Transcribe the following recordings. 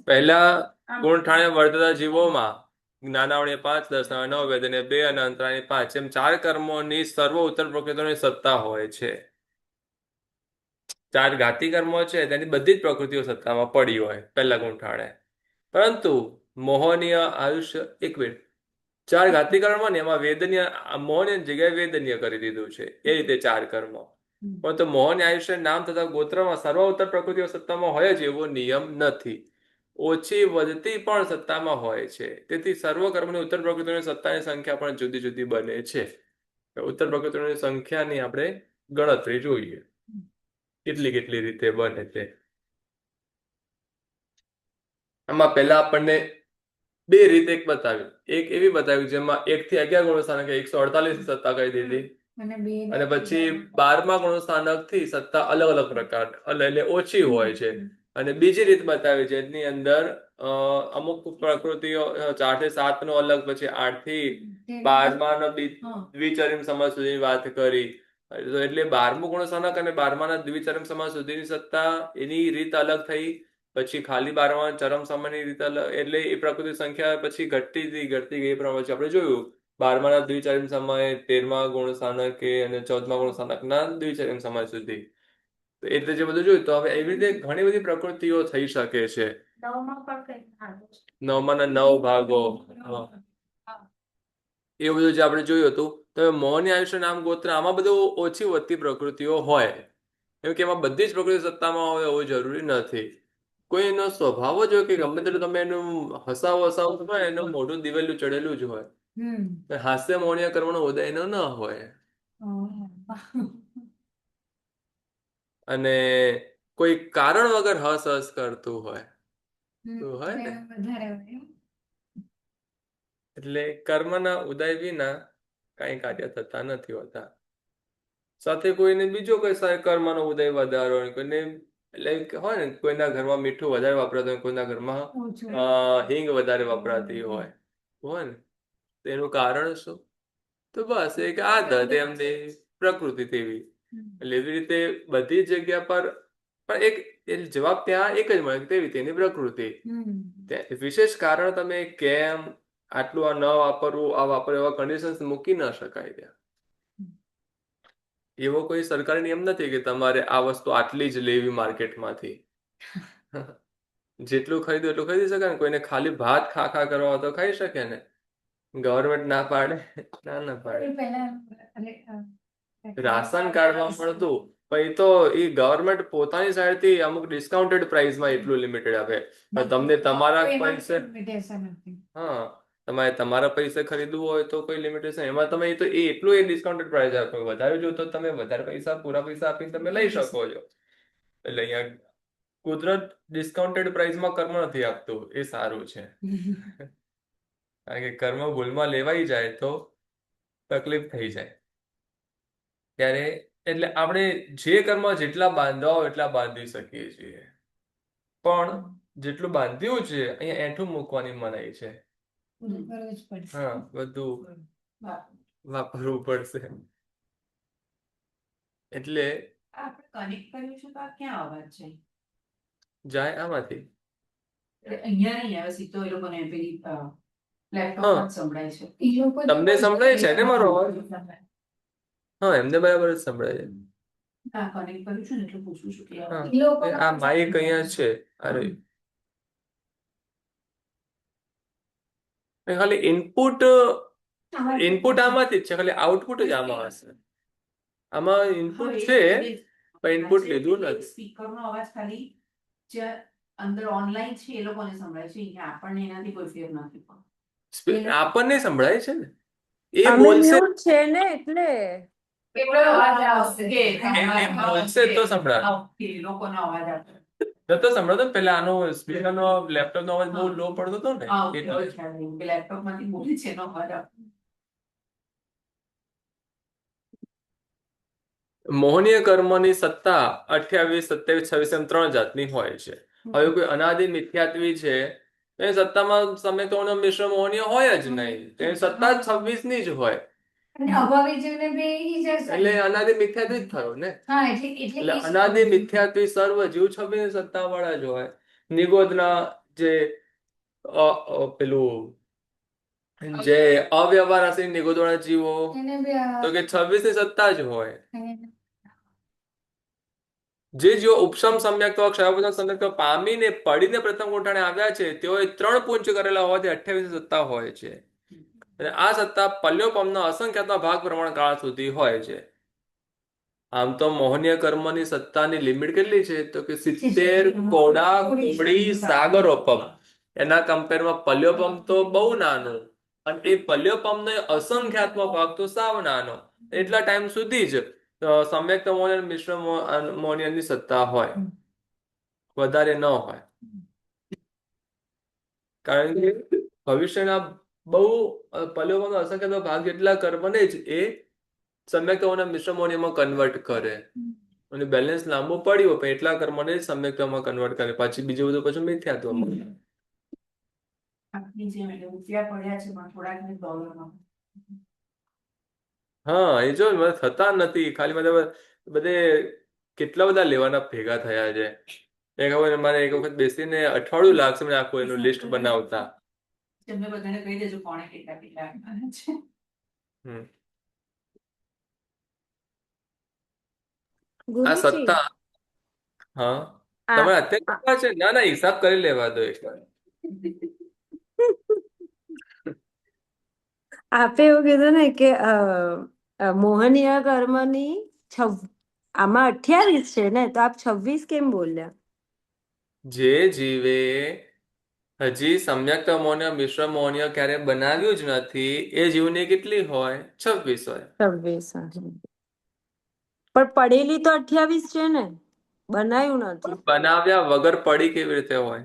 પહેલા ગુણઠાણે વર્તતા જીવોમાં જ્ઞાનાવળી 5, દર્શનાવળી 9, વેદને 2 અને અંતરાળી 5 એમ 4 કર્મોની સર્વ ઉત્તર પ્રકૃતિની સત્તા હોય છે. 4 ઘાતી કર્મો છે તેની બધી જ પ્રકૃતિઓ સત્તામાં પડી હોય પહેલા ગુણઠાણે. પરંતુ મોહનીય આયુષ્ય 4 ઘાતી કર્મો ને એમાં વેદનીય મોહનીય જગ્યાએ વેદનીય કરી દીધું છે. એ રીતે 4 કર્મો. પરંતુ મોહનીય આયુષ્ય નામ તથા ગોત્રમાં સર્વ ઉત્તર પ્રકૃતિઓ સત્તામાં હોય જ એવો નિયમ નથી. ઓછી વધતી પણ સત્તામાં હોય છે. તેથી સર્વ કર્મની ઉત્તર પ્રકૃતિની સત્તાની સંખ્યા પણ જુદી જુદી બને છે. ઉત્તર પ્રકૃતિની સંખ્યાની આપણે ગણતરી જોઈએ કેટલી રીતે બને તે. આમાં પહેલા આપણને 2 રીત એક બતાવી. એક એવી બતાવી જેમાં 1 થી 11 ગુણસ્થાનક 148 સત્તા કહી દીધી અને પછી 12મા ગુણસ્થાનક થી સત્તા અલગ અલગ પ્રકાર એટલે ઓછી હોય છે. અને બીજી રીત બતાવી જેની અંદર અમુક પ્રકૃતિઓ 4 થી 7 નો અલગ, પછી 8 થી 12મા નો દ્વિચરિમ સમાજ સુધી વાત કરી. એટલે 12મું ગુણસ્થાનક અને 12મા દ્વિચરમ સમાજ સુધીની સત્તા એની રીત અલગ થઈ. પછી ખાલી 12મા ચરમ સમાજની રીત અલગ. એટલે એ પ્રકૃતિ સંખ્યા પછી ઘટતી ગઈ પ્રમાણે આપણે જોયું 12મા દ્વિચરિમ સમય, 13મા ગુણસ્થાનક અને 14મા ગુણસ્થાનક ના દ્વિચરિમ સમાજ સુધી. એટલે જે બધું જોયું તો હવે એવી રીતે ઘણી બધી પ્રકૃતિઓ થઈ શકે છે. 9મા 9 ભાગો એવું બધું જે આપણે જોયું હતું. તો મોહની આયુષ્ય નામ ગોત્ર આમાં બધું ઓછી વધતી પ્રકૃતિઓ હોય. એવું કે એમાં બધી જ પ્રકૃતિ સત્તામાં હોય એવું જરૂરી નથી. કોઈ એનો સ્વભાવ જ હોય કે ગમે તેટલું તમે એનું હસાવો હોય એનું મોઢું દિવેલું ચડેલું જ હોય. હાસ્ય મોહનીય કર્મનો ઉદય એનો ન હોય. અને કોઈ કારણ વગર હસ કરતું હોય તો હોય ને. એટલે કર્મના ઉદય વિના કઈ કાર્ય થતા નથી હોતા. સાથે કોઈને બીજો કોઈ કર્મનો ઉદય વધારો કોઈને એટલે હોય ને કોઈના ઘરમાં મીઠું વધારે વપરાતું હોય, કોઈના ઘરમાં હિંગ વધારે વપરાતી હોય ને તેનું કારણ શું? તો બસ એક આદત એમની પ્રકૃતિ તેવી. એટલે એવી રીતે બધી જગ્યા પર પણ એક જવાબ ત્યાં એક જ મળે તેવી તેની પ્રકૃતિ. વિશેષ કારણ તમે કેમ આટલું આ ન વાપરવું, આ વાપરવું એવા કન્ડિશન્સ મૂકી ન શકાય ત્યાં. એવો કોઈ સરકારી નિયમ નથી કે તમારે આ વસ્તુ આટલી જ લેવી માર્કેટમાંથી. જેટલું ખરીદવું એટલું ખરીદી શકાય ને. કોઈને ખાલી ભાત ખા કરવા હોય તો ખાઈ શકે ને. ગવર્મેન્ટ ના પાડે? ના પાડે. રાશન કાર્ડમાં મળતું પછી તો એ ગવર્મેન્ટ પોતાની સાઈડથી અમુક ડિસ્કાઉન્ટેડ પ્રાઇસમાં એટલું લિમિટેડ આપે. તમને તમારા પૈસે તમારા પૈસે ખરીદવું હોય તો કોઈ લિમિટેશન એમાં તમે તો એટલું ડિસ્કાઉન્ટેડ પ્રાઇસ આપો. વધારે જો તો તમે વધારે પૂરા પૈસા આપીને તમે લઈ શકો છો. એટલે અહીંયા કુદરત ડિસ્કાઉન્ટેડ પ્રાઇસમાં કર્મ નથી આપતું. એ સારું છે. કારણ કે કર્મ ભૂલમાં લેવાઈ જાય તો તકલીફ થઈ જાય. ત્યારે એટલે આપણે જે કર્મ જેટલા બાંધવા હોય એટલા બાંધી શકીએ છીએ. પણ જેટલું બાંધ્યું છે અહીંયા એઠું મૂકવાની મનાઈ છે. બધું વાપરવું પડશે. એટલે આપણે કનેક્ટ કર્યું છે તો આ ક્યાં અવાજ છે? જાય આમાંથી. અહીંયા નહીં આવે સીધો. એ લોકોને પેલી લેપટોપમાં સંભળાય છે. તમને સંભળાય છે ને મારો અવાજ? એમને બરાબર જ સંભળાય છે. કનેક્ટ કર્યું છે ને એટલે પૂછું છું કે આ માઈક અહીંયા છે. અરે ખાલી ઇનપુટ આમાંથી જ છે. ખાલી આઉટપુટ જ આમાં હશે. આમાં ઇનપુટ છે પણ ઇનપુટ લીધું નથી. સ્પીકરનો અવાજ ખાલી જે અંદર ઓનલાઈન છે એ લોકોને સંભળાય છે. આપણને એનાથી કોઈ ફેર નથી પડતો. આપણને સંભળાય છે ને એ બોલશે છે ને એટલે બોલશે તો સંભળાય. લોકોનો અવાજ આવે તો સંભળાતો ને. પેલા આનો સ્પીકરનો લેપટોપનો અવાજ બહુ લો પડતો હતો ને. લેપટોપમાંથી બોલે છે એનો અવાજ આવે. મોહનીય કર્મની સત્તા 28, 27, 26 એમ 3 જાતની હોય છે. હવે કોઈ અનાદિ મિથ્યાત્વી છે એ સત્તામાં તમે તો મિશ્ર મોહનીય હોય જ નહીં. તેની સત્તા જ 26ની જ હોય. અને અભાવી જીવને બે ઈ જ હશે. એટલે અનાદિ મિથ્યાત્વ જ થયો ને. હા એટલે એટલે એ જ અનાદિ મિથ્યાત્વી સર્વ જીવ છબી સત્તા વાળા જ હોય. નિગોદના જે પેલું જે અવ્યવહાર હશે નિગોદ વાળા જીવો એને બે તો કે 26 ની સત્તા જ હોય. એને- જે જીવો ઉપશમ સમ્યક્ત્વ ક્ષયપતન સમ્યક્ત્વ પામીને પડીને પ્રથમ ગોઠાણે આવ્યા છે તેઓએ 3 પુંચ કરેલા હોવાથી 28 સત્તા હોય છે. અને આ સત્તા પલ્યોપમના અસંખ્યાતના ભાગ પ્રમાણ કાળ સુધી હોય છે. આમ તો મોહનીય કર્મની સત્તાની લિમિટ કેટલી છે તો કે 70 કોડા કુમડી સાગરોપમ. એના કમ્પેરમાં પલ્યોપમ તો બહુ નાનું અને એ પલ્યોપમનો અસંખ્યાત્મક ભાગ તો સાવ નાનો. એટલા ટાઈમ સુધી જ સમ્યક્ત મોહન અને મિશ્ર મોહનીયની સત્તા હોય, વધારે ન હોય. કારણ કે ભવિષ્યના બહુ પલ્યોપમનો અસંખ્યાત્મક ભાગ જેટલા કર્મને જ એ સમ્યક્તમોને મિશ્ર મોહનીયમાં કન્વર્ટ કરે અને બેલેન્સ લાંબુ પડ્યું પણ એટલા કર્મને જ સમ્યક્તમાં કન્વર્ટ કરે, પછી બીજું બધું પછી મિથ્યાત્વમાં. આપની જેમ એટલે ઉતર્યા પડ્યા છે પણ થોડાક ને ડોલરમાં. હા એ જો મને થતા નથી, ખાલી મને બધે કેટલા બધા લેવાના ભેગા થયા છે. ખબર મારે એક વખત બેસીને અઠવાડિયું લાગશે મને આખું એનું લિસ્ટ બનાવતા. તમને બધાને કહી દેજો કોણે કેટલા કેટલા આપવાના છે. હમ આ ગુરુજી સત્તા હા આ તમારે અત્યારે કેટલા છે? ના ના હિસાબ કરી લેવા દો એકવાર. આપે એવું કીધું ને કે મોહનીય કર્મની આમાં 28 છે ને, તો આપ 26 કેમ બોલ્યા? જે જીવે હજી સમ્યક્ત મોહનીય મિશ્ર મોહનીય ક્યારે બનાવ્યું જ નથી એ જીવની કેટલી હોય? 26 હોય. 26. પણ પડેલી તો 28 છે ને, બનાવ્યું નથી. બનાવ્યા વગર પડી કેવી રીતે હોય?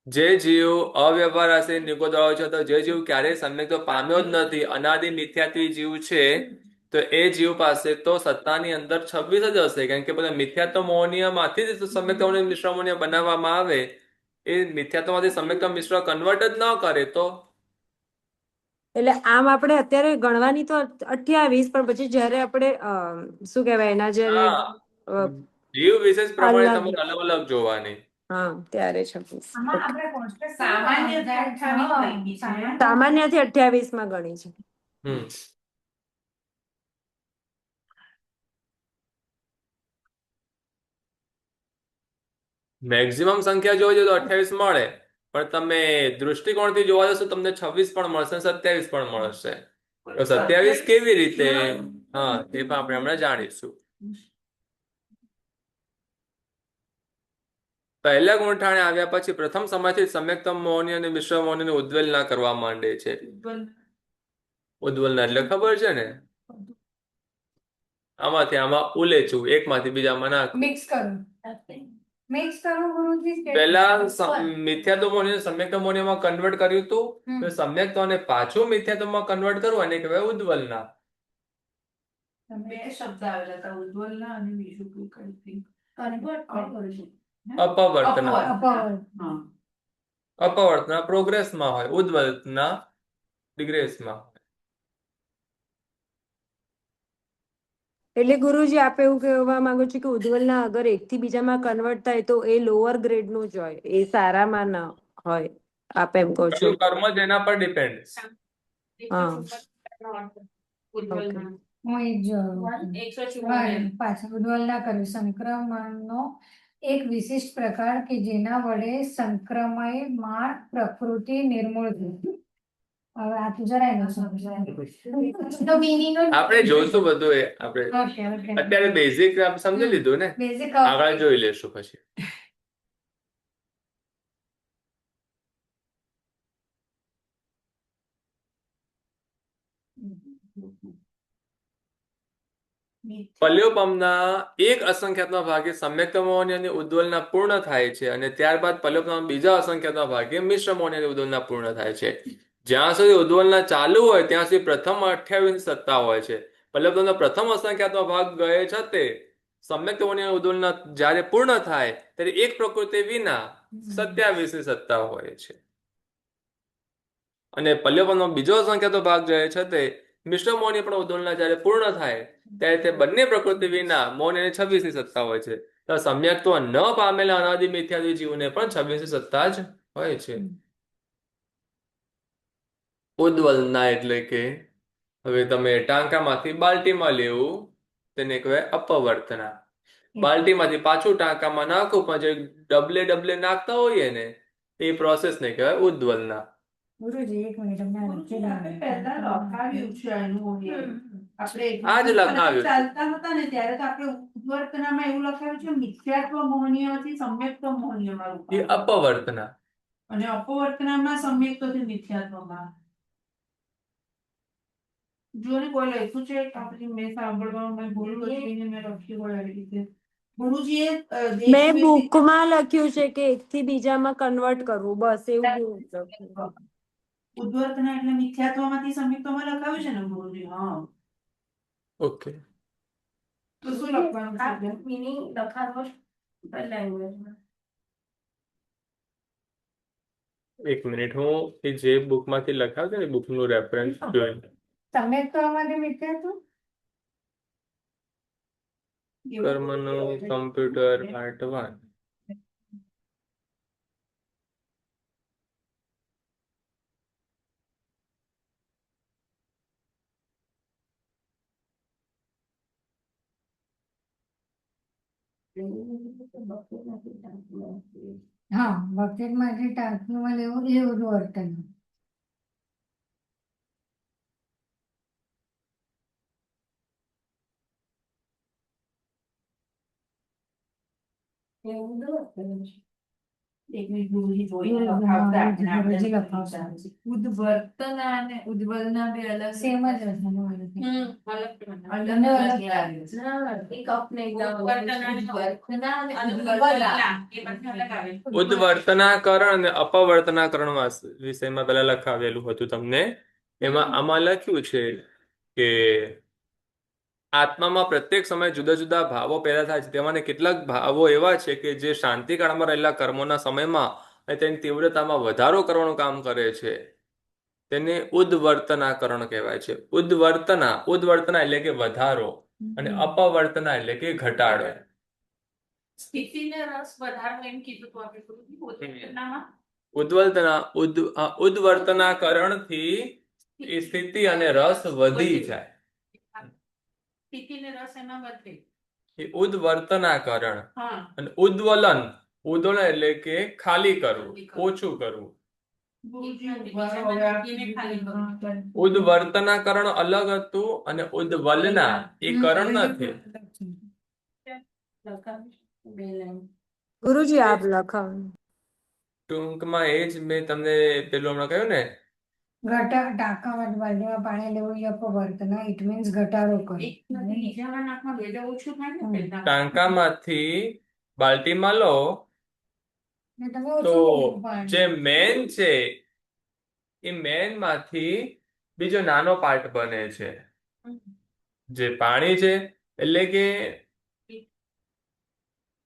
જે જીવ અવ્યવહાર હશે નિકોદાળો છે તો જે જીવ ક્યારેય સમ્યક્ત પામ્યો જ નથી, અનાદિ મિથ્યાત્વી જીવ છે, તો એ જીવ પાસે તો સત્તાની અંદર 26 જ હશે. કારણ કે બધા મિથ્યાત્વ મોહનીયમાંથી જ સમ્યક્ત મોહનીય મિશ્ર મોહનીય બનાવવામાં આવે. એ મિથ્યાત્વમાંથી સમ્યક્ત મિશ્ર કન્વર્ટ જ ન કરે તો એટલે આમ આપણે અત્યારે ગણવાની તો 28, પણ પછી જ્યારે આપણે શું કહેવાય એના જ્યારે હા જીવ વિશેષ પ્રમાણે અલગ, તમારે અલગ અલગ જોવાની. હા ત્યારે 26. આમાં આપણે કોન્સ્ટન્ટ સામાન્ય 28 થઈ ગઈ છે. સામાન્યથી 28 માં ગણી છે. હમ મેક્સિમમ સંખ્યા જોવા જોઈએ તો 28 મળે, પણ તમે દૃષ્ટિકોણથી જોવા જશો તમને 26 પણ મળશે, 27 પણ મળશે. તો 27 કેવી રીતે? હા એ પણ આપણે હમણાં જાણીશું. પહેલા ગુણઠાણે આવ્યા પછી પ્રથમ સમયથી સમ્યક્તમ મોહની અને મિશ્ર મોહનીની ઉદ્વેલના કરવા માંડે છે. ઉદ્વલના એટલે ખબર છે ને, આમાંથી આમાં ઉલેચું, એકમાંથી બીજામાં નાખવું. મિક્સ કરું. મિક્સ કરું ગુરુજી કે પહેલા મિથ્યાત્વ મોહની સમ્યક્ત મોહનીમાં કન્વર્ટ કર્યું હતું, તો સમ્યક્તને પાછું મિથ્યાત્વમાં કન્વર્ટ કરવું એને કહેવાય ઉદ્વલના. બે શબ્દ આવેલા હતા ઉજ્જવલના અને બીજું કોઈ કઈ કન્વર્ટ કરું છું. અપવર્તના. અપવર્ત. હા અપવર્તના પ્રોગ્રેસમાં હોય, ઉદ્વલના ડિગ્રેસમાં. એટલે ગુરુજી આપે એવું કહેવા માંગુ છું કે ઉદ્વલના અગર એકથી બીજામાં કન્વર્ટ થાય તો એ લોઅર ગ્રેડનું જ હોય, એ સારામાં ન હોય, આપ એમ કહો છો? કર્મ જ એના પર ડિપેન્ડ. હા ઉજ્જવલના હું એ જ 144 પાછળ ઉદ્વલના કર્યું. સંક્રમણનો એક વિશિષ્ટ પ્રકાર કે જેના વડે સંક્રમયમાં પ્રકૃતિ નિર્મૂળ થઈ. હવે આ તો જરાય ન સમજાય. તો meaning નો- આપણે જોઈશું બધું એ આપણે Okay, okay. અત્યારે બેઝિક સમજી લીધું ને, Basic આગળ જોઈ લેશું પછી. પલ્યોપમના એક અસંખ્યાતના ભાગે સમ્યક્ત મોહની અને ઉદ્વલના પૂર્ણ થાય છે અને ત્યારબાદ પલ્યોપમના બીજા અસંખ્યાતના ભાગે મિશ્ર મોહની અને ઉદ્વલના પૂર્ણ થાય છે. જ્યાં સુધી ઉદ્વલના ચાલુ હોય ત્યાં સુધી પ્રથમ 28 સત્તા હોય છે. પલ્યોપમનો પ્રથમ અસંખ્યાતનો ભાગ ગયે છતે સમ્યક્ત મોહની અને ઉદ્વલના જ્યારે પૂર્ણ થાય ત્યારે એક પ્રકૃતિ વિના 27 ની સત્તા હોય છે. અને પલ્યપદનો બીજો સંખ્યાતો ભાગ જે છે તે મિશ્ર મૌની પણ ઉદ્વલના જ્યારે પૂર્ણ થાય ત્યારે તે બંને પ્રકૃતિ વિના મૌનની 26ની સત્તા હોય છે. તો સમ્યક્ત્વ ન પામેલા અનાદિ મિથ્યાદિ જીવને પણ 26ની સત્તા જ હોય છે. ઉદ્વલના એટલે કે હવે તમે ટાંકામાંથી બાલ્ટીમાં લેવું તેને કહેવાય અપવર્તના. બાલ્ટીમાંથી પાછું ટાંકામાં નાખવું પણ જે ડબલે ડબલે નાખતા હોઈએ ને એ પ્રોસેસને કહેવાય ઉદ્વલના. ગુરુજી એક મિનિટ અમને ગુરુજી, આપણે પહેલા લખાવ્યું છે એનું આપણે આ જ લખાવ્યું છે. ચાલતા હતા ને ત્યારે તો આપણે ઉદ્વર્તનામાં એવું લખાવ્યું છે મિથ્યાત્વ મોહનીયથી સમ્યક્ત્વ મોહનીયમાં એ રૂપાંતર. અપવર્તના. અને અપવર્તનામાં સમ્યક્ત્વથી મિથ્યાત્વમાં. જો ને કોઈ લખ્યું છે આપણે મેં સાંભળવામાં મેં ભૂલ લખીને મેં લખ્યું હોય એવી રીતે. ગુરુજીએ મેં બુકમાં લખ્યું છે કે એકથી બીજામાં કન્વર્ટ કરવું, બસ એવું લખ્યું. ઉદ્વર્તના એટલે મિથ્યાત્વમાંથી સમ્યક્ત્વમાં લખાવ્યું છે ને ગુરુજી. હા, ઓકે. તો શું લખવાનું છે? મિનિંગ લખાવો લેંગ્વેજમાં. એક મિનિટ, હું એ જે બુકમાંથી લખાવ્યું છે ને બુકનું રેફરન્સ જોઈને સમ્યક્ત્વમાંથી મિથ્યાત્વ કર્મનું કમ્પ્યુટર પાર્ટ 1. હા, બકેટમાંથી ટાંકીમાં લેવું એ ઉદ્વર્તન. એક મિનિટ ગુરુજી જોઈને લખાવતા આપણે ગુરુજી આપણે લખાવતા. ઉદ્વર્તના અને ઉદ્વલના બે અલગ સેમ જ હશે ને? ઉદ્વર્તનાકરણ અને અપવર્તનાકરણ વિષયમાં પહેલા લખાવેલું હતું તમને. એમાં આમાં લખ્યું છે કે આત્મામાં પ્રત્યેક સમયે જુદા જુદા ભાવો પેદા થાય છે. તેમાંના કેટલાક ભાવો એવા છે કે જે શાંતિકાળમાં રહેલા કર્મોના સમયમાં અને તેની તીવ્રતામાં વધારો કરવાનું કામ કરે છે. તેને ઉદ્વર્તનાકરણ કહેવાય છે. ઉદ્વર્તના એટલે કે વધારો અને અપવર્તના એટલે કે ઘટાડો. સ્થિતિને રસ વધારવો એમ કીધું તો આપણે ગુરુજી ઉદ્વર્તનામાં. ઉદ્વર્તનાકરણથી એ સ્થિતિ અને રસ વધી જાય. સ્થિતિને રસ એમાં વધે. એ ઉદ્વર્તનાકરણ. હા, અને ઉદ્વલન એટલે કે ખાલી કરવું, ઓછું કરવું. ગુરુજી ઉદ્વર્તનાને ખાલી કરવું. ઉદ્વર્તનાકરણ અલગ હતું અને ઉદ્વલના એ કરણ નથી. ગુરુજી આપ લખાવો. ટૂંકમાં એ જ મેં તમને પેલું હમણાં કહ્યું ને, ટાંકામાં બાલ્ટીમાં પાણી લેવું એ અપવર્તન. ઇટ મીન્સ ઘટાડો કરો. બીજાના નાકમાં ભેજા ઓછું થાય ને પહેલા. ટાંકામાંથી બાલ્ટીમાં લો ને તમે તો ઓછું પાણી. જે મેન છે એ મેન માંથી બીજો નાનો પાર્ટ બને છે. જે પાણી છે એટલે કે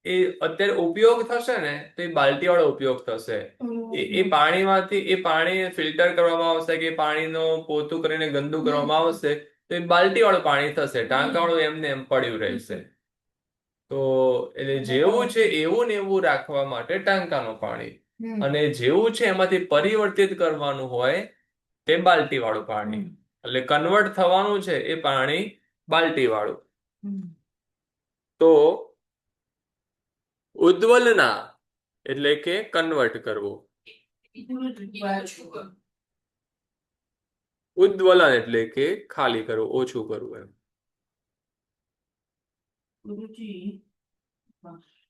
એ અત્યારે ઉપયોગ થશે ને તો એ બાલ્ટી વાળો ઉપયોગ થશે. એ પાણીમાંથી એ પાણી ફિલ્ટર કરવામાં આવશે કે પાણીનો પોતું કરીને ગંદુ કરવામાં આવશે તો એ બાલ્ટી વાળું પાણી થશે. ટાંકા વાળું એમને એમ પડ્યું રહેશે. તો એટલે જેવું છે એવું ને એવું રાખવા માટે ટાંકાનું પાણી, અને જેવું છે એમાંથી પરિવર્તિત કરવાનું હોય તે બાલ્ટી વાળું પાણી. એટલે કન્વર્ટ થવાનું છે એ પાણી બાલ્ટી વાળું. તો ઉદ્વલના એટલે કે કન્વર્ટ કરવું. ઉદ્વલન એટલે કે ખાલી કરવું, ઓછું કરવું એમ.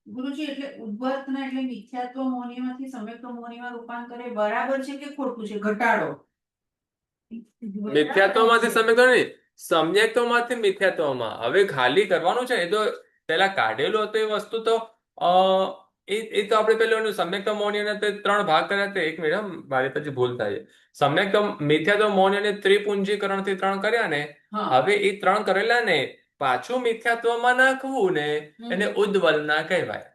ગુરુજી એટલે ઉદ્વર્તના એટલે મિથ્યાત્વ મોહનીયમાંથી સમ્યક્ત્વ મોહનીયમાં રૂપાંતર એ બરાબર છે કે ખોટું છે? ઘટાડો. મિથ્યાત્વમાંથી સમ્યક્ત્વ નહીં, સમ્યક્ત્વમાંથી મિથ્યાત્વમાં. હવે ખાલી કરવાનું છે એ તો પેલા કાઢેલું હતું એ વસ્તુ તો એ તો આપણે પેલું સમ્યક્ત્વ મૌનીયના તે 3 ભાગ કર્યા હતા. એક મિનિટ, મારી પછી ભૂલ થાય છે. સમ્યક્ત્વ મિથ્યાત્વ મૌનીયને ત્રિપુંજીકરણથી 3 કર્યા ને, હવે એ 3 કરેલા ને પાછું મિથ્યાત્વમાં નાખવું ને એને ઉદ્વલના કહેવાય.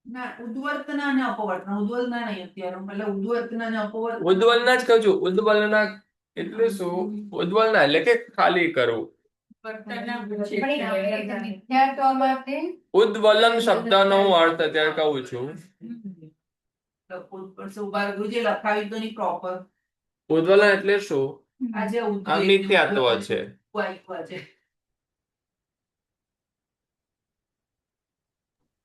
ના ઉદ્વર્તના અને અપવર્તના, ઉદ્વલના નહીં અત્યારે, એટલે ઉદ્વર્તના અને અપવર્તના. ઉદ્વલના જ કહું છું. ઉદ્વલના એટલે શું? ઉદ્વલના એટલે કે ખાલી કરવું. વર્તનના પણ એ આપણે મિથ્યાત્વ માટે ઉદ્વલન શબ્દનો હું અર્થ અત્યારે કહું છું. ગુરુજી લખાવી તો નહીં પ્રોપર. ઉદ્વલન એટલે શું? આજે આ મિથ્યાત્વ છે.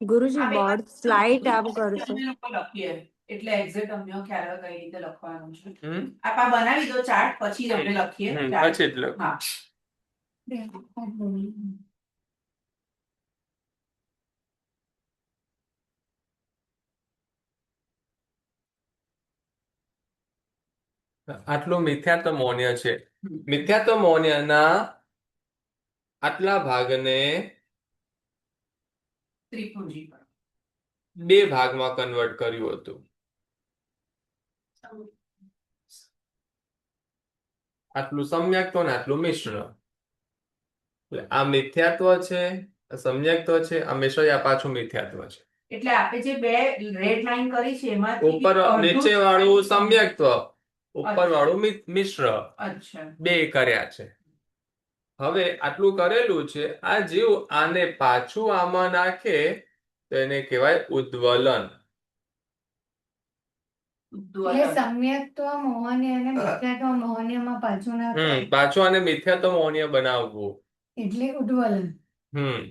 ગુરુજી બોર્ડ સ્લાઇડ આપ કરશો. અમે લોકો લખીએ એટલે એક્ઝેક્ટ અમને ખ્યાલ આવે કઈ રીતે લખવાનું છે. હમ? આપ આ બનાવી દો ચાર્ટ, પછી જ અમે લખીએ ચાર્ટ. પછી એટલે હા. આટલું મિથ્યાત્વ મૌન્ય છે. મિથ્યાત્વ મૌન્યના આટલા ભાગને ત્રિભુજી પર. 2 ભાગમાં કન્વર્ટ કર્યું હતું. આટલું સમ્યક્ત્વ ને આટલું મિશ્ર. એટલે આ મિથ્યાત્વ છે, આ સમ્યક્ત્વ છે, આ મિશ્ર, આ પાછું મિથ્યાત્વ છે. એટલે આપે જે બે રેડ લાઈન કરી છે એમાંથી ઉપર અડધું નીચે વાળું સમ્યક્ત્વ, ઉપર વાળું મિશ્ર, અચ્છા. 2 કર્યા છે. હવે આટલું કરેલું છે, આ જીવ આને પાછું આમાં નાખે તો એને કહેવાય ઉદ્વલન. એટલે સમ્યક્ત્વ મોહની અને મિથ્યાત્વ મોહનીયમાં પાછું ના પાછું આને મિથ્યાત્વ મૌન્ય બનાવવું એટલે ઉદ્વલન. હમ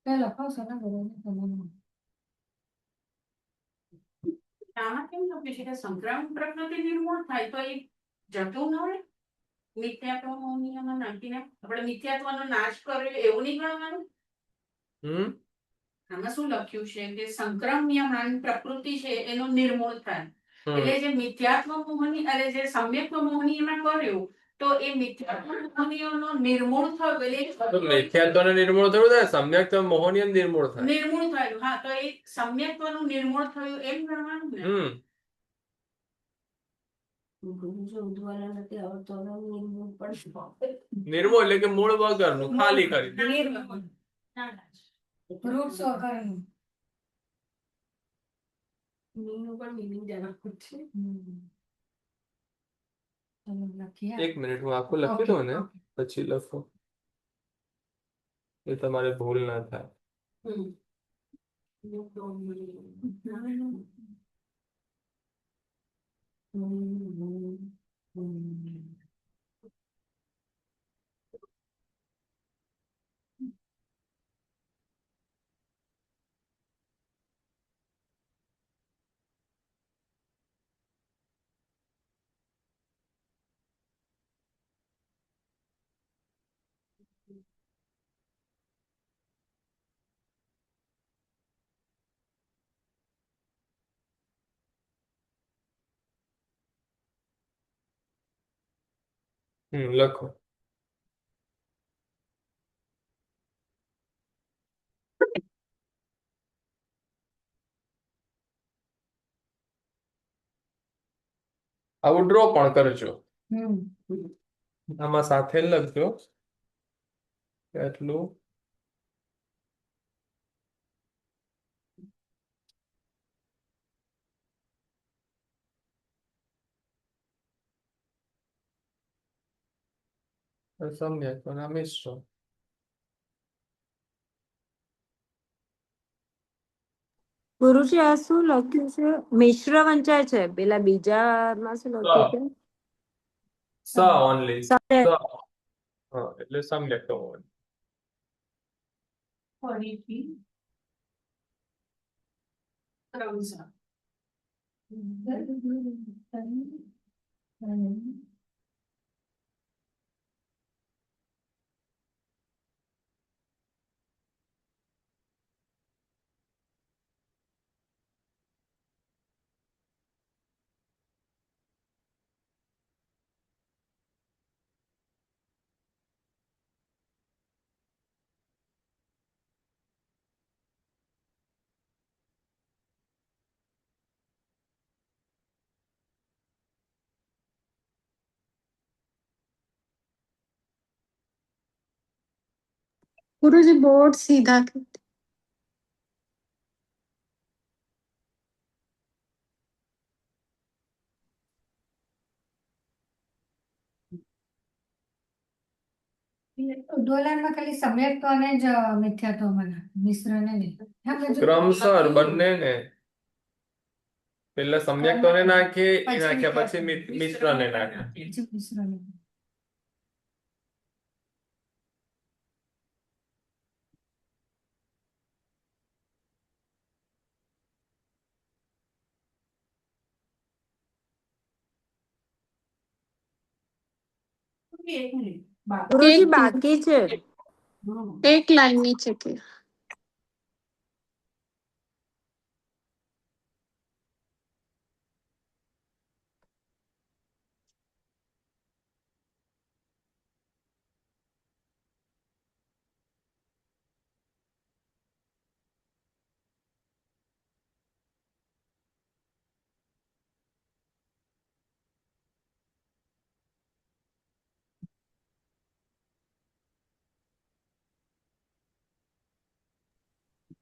તો લખાવશો ને ગુરુજી તમે? આમાં કેમ લખ્યું છે કે સંક્રામક પ્રકૃતિ નિર્મૂળ થાય તો એ જતું ન રહે? મિથ્યાત્વ મૌનિયામાં નાખીને આપણે મિથ્યાત્વનો નાશ કર્યો એવું નહીં ગણવાનું? હમ આમાં શું લખ્યું છે કે સંક્રમ્યમાન પ્રકૃતિ છે એનો નિર્મૂળ થાય. એટલે જે મિથ્યાત્વ મોહની અને જે સમ્યક્ત્વ મોહની એમાં કર્યું તો એ મિથ્યાત્વ મોહનીઓનો નિર્મૂળ થયો તો મિથ્યાત્વને નિર્મૂળ થયું થાય, સમ્યક્ત્વ મોહનીય નિર્મૂળ થાય. નિર્મૂળ થયું. હા, તો એ સમ્યક્ત્વનું નિર્મૂળ થયું એમ ગણવાનું ને? નિર્મૂળ એટલે કે મૂળ વગરનું, ખાલી કરી નિર્મૂળ. વૃક્ષ વગરનું. ચલો લખીએ. 1 મિનિટ હું આખું લખી દઉં ને પછી લખો, એ તમારે ભૂલ ના થાય. લખો. આવું ડ્રો પણ કરજો. આમાં સાથે લખજો એટલું. સમ્યક અને મિશ્ર. ગુરુજી આ શું લખ્યું છે? મિશ્ર વંચાય છે. પેલા બીજામાં શું લખ્યું છે? સ ઓનલી સ. હા, એટલે સમ્યક મૌન. ફરીથી ક્રમશઃ. गुरुजी बोर्ड सीधा ઉદ્વલનમાં ખાલી સમ્યક્ત્વને જ મિથ્યાત્વ મના મિશ્રને નહીં. હા, બીજું ક્રમશર બંનેને પેલા સમ્યક્તોને નાખીએ એ પછી નાખ્યા પછી મિશ્રને નાખીએ. પછી મિશ્રને. એક મિનિટ બાકી. ગુરુજી એક બાકી છે. હમ. एक लाइन नीचे के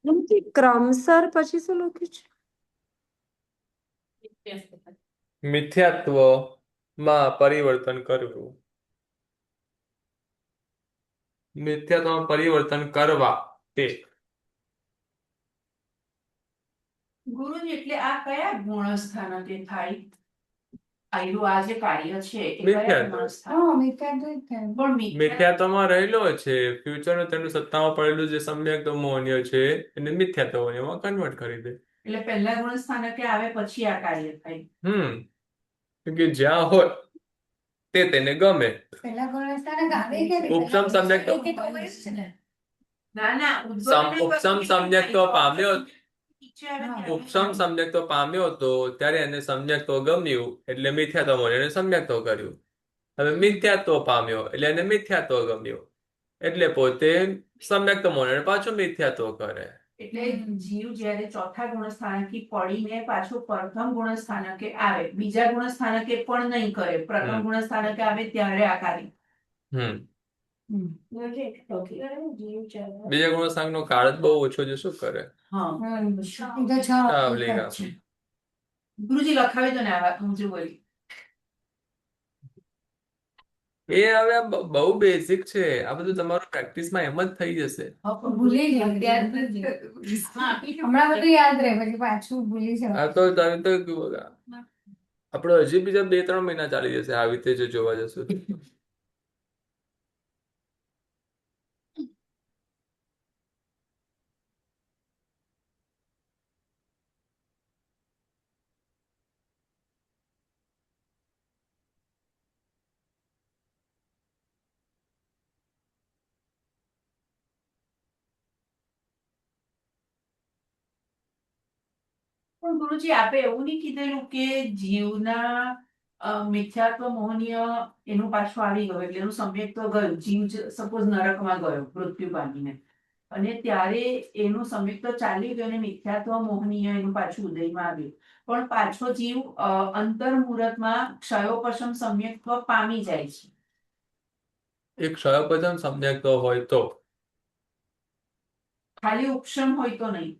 ગુરુજી ક્રમશર પછી શું લખ્યું છે? મિથ્યાત્વમાં પરિવર્તન કરવું. મિથ્યાત્વમાં પરિવર્તન કરવા તે ગુરુજી એટલે આ કયા ગુણસ્થાનકે થાય? આયુ આ જે કાર્ય છે એ કયા મિથ્યાત્વ. ગુણસ્થાન? હા, મિથ્યાત્વ જ થાય. પણ મિથ્યા મિથ્યાત્વમાં રહેલો છે ફ્યુચરનું તેનું સત્તામાં પડેલું જે સમ્યક્ મોહનીય છે એને મિથ્યાત્વ મોહનીયમાં કન્વર્ટ કરી દે. એટલે પહેલા ગુણસ્થાનકે આવે પછી આ કાર્ય થાય. કે જ્યાં હોય તે તેને ગમે. પેલા ગુણસ્થાનક આવે કે નહીં? ઉપસમ સમ્યક્ત્વ. એક એક હોય જ છે ને. ના ના ઉદ્ભવને ઉપસમ પછી સમ્યક્ત્વ પામ્યો નીચે આવે ત્યારે ઉપસમ સમ્યક્ત્વ પામ્યો હતો ત્યારે એને સમ્યક્ત્વ ગમ્યું એટલે મિથ્યાત્વ મોહન એને સમ્યક્ત્વ કર્યું. હવે મિથ્યાત્વ પામ્યો એટલે એને મિથ્યાત્વ ગમ્યું એટલે પોતે સમ્યક્ત્વ મોહન પાછું મિથ્યાત્વ કરે. એટલે જીવ જ્યારે ચોથા ગુણસ્થાનકથી પડીને પાછો પ્રથમ ગુણસ્થાનકે આવે બીજા ગુણસ્થાનકે પણ નહીં કરે પ્રથમ હમ. ગુણસ્થાનકે આવે ત્યારે આ કાર્ય. હમ હમ. બીજા ગુણસ્થાનકનો કાળ જ બહુ ઓછો છે શું કરે. હા બીજા છ આવલી એક જ રામ. છે. ગુરુજી લખાવી દો ને આ વાત હું જે બોલી. એ હવે બહુ બેઝિક છે આ બધું તમારું પ્રેક્ટિસમાં એમ જ થઈ જશે. ભૂલી જાય હમણાં બધું યાદ રહે પછી પાછું ભૂલી આ જવાય. તો તમે તો આપણો હજી બીજા 2-3 મહિના ચાલી જશે આવી રીતે જો જોવા જશું તો. પણ ગુરુજી આપે એવું નહીં કીધેલું કે જીવના મિથ્યાત્વ મોહનીય એનું પાછું આવી ગયું એટલે એનું સમ્યક્ત્વ ગયું જીવ સપોઝ નરકમાં ગયો મૃત્યુ પામીને અને ત્યારે એનું સમ્યક્ત્વ ચાલી ગયું અને મિથ્યાત્વ મોહનીય એનું પાછું ઉદયમાં આવ્યું પણ પાછો જીવ અંતર્મુહૂર્તમાં ક્ષયોપશમ સમ્યક્ત્વ પામી જાય છે. એક ક્ષયપચન સમ્યક્ત્વ હોય તો ખાલી ઉપશમ હોય તો નહીં.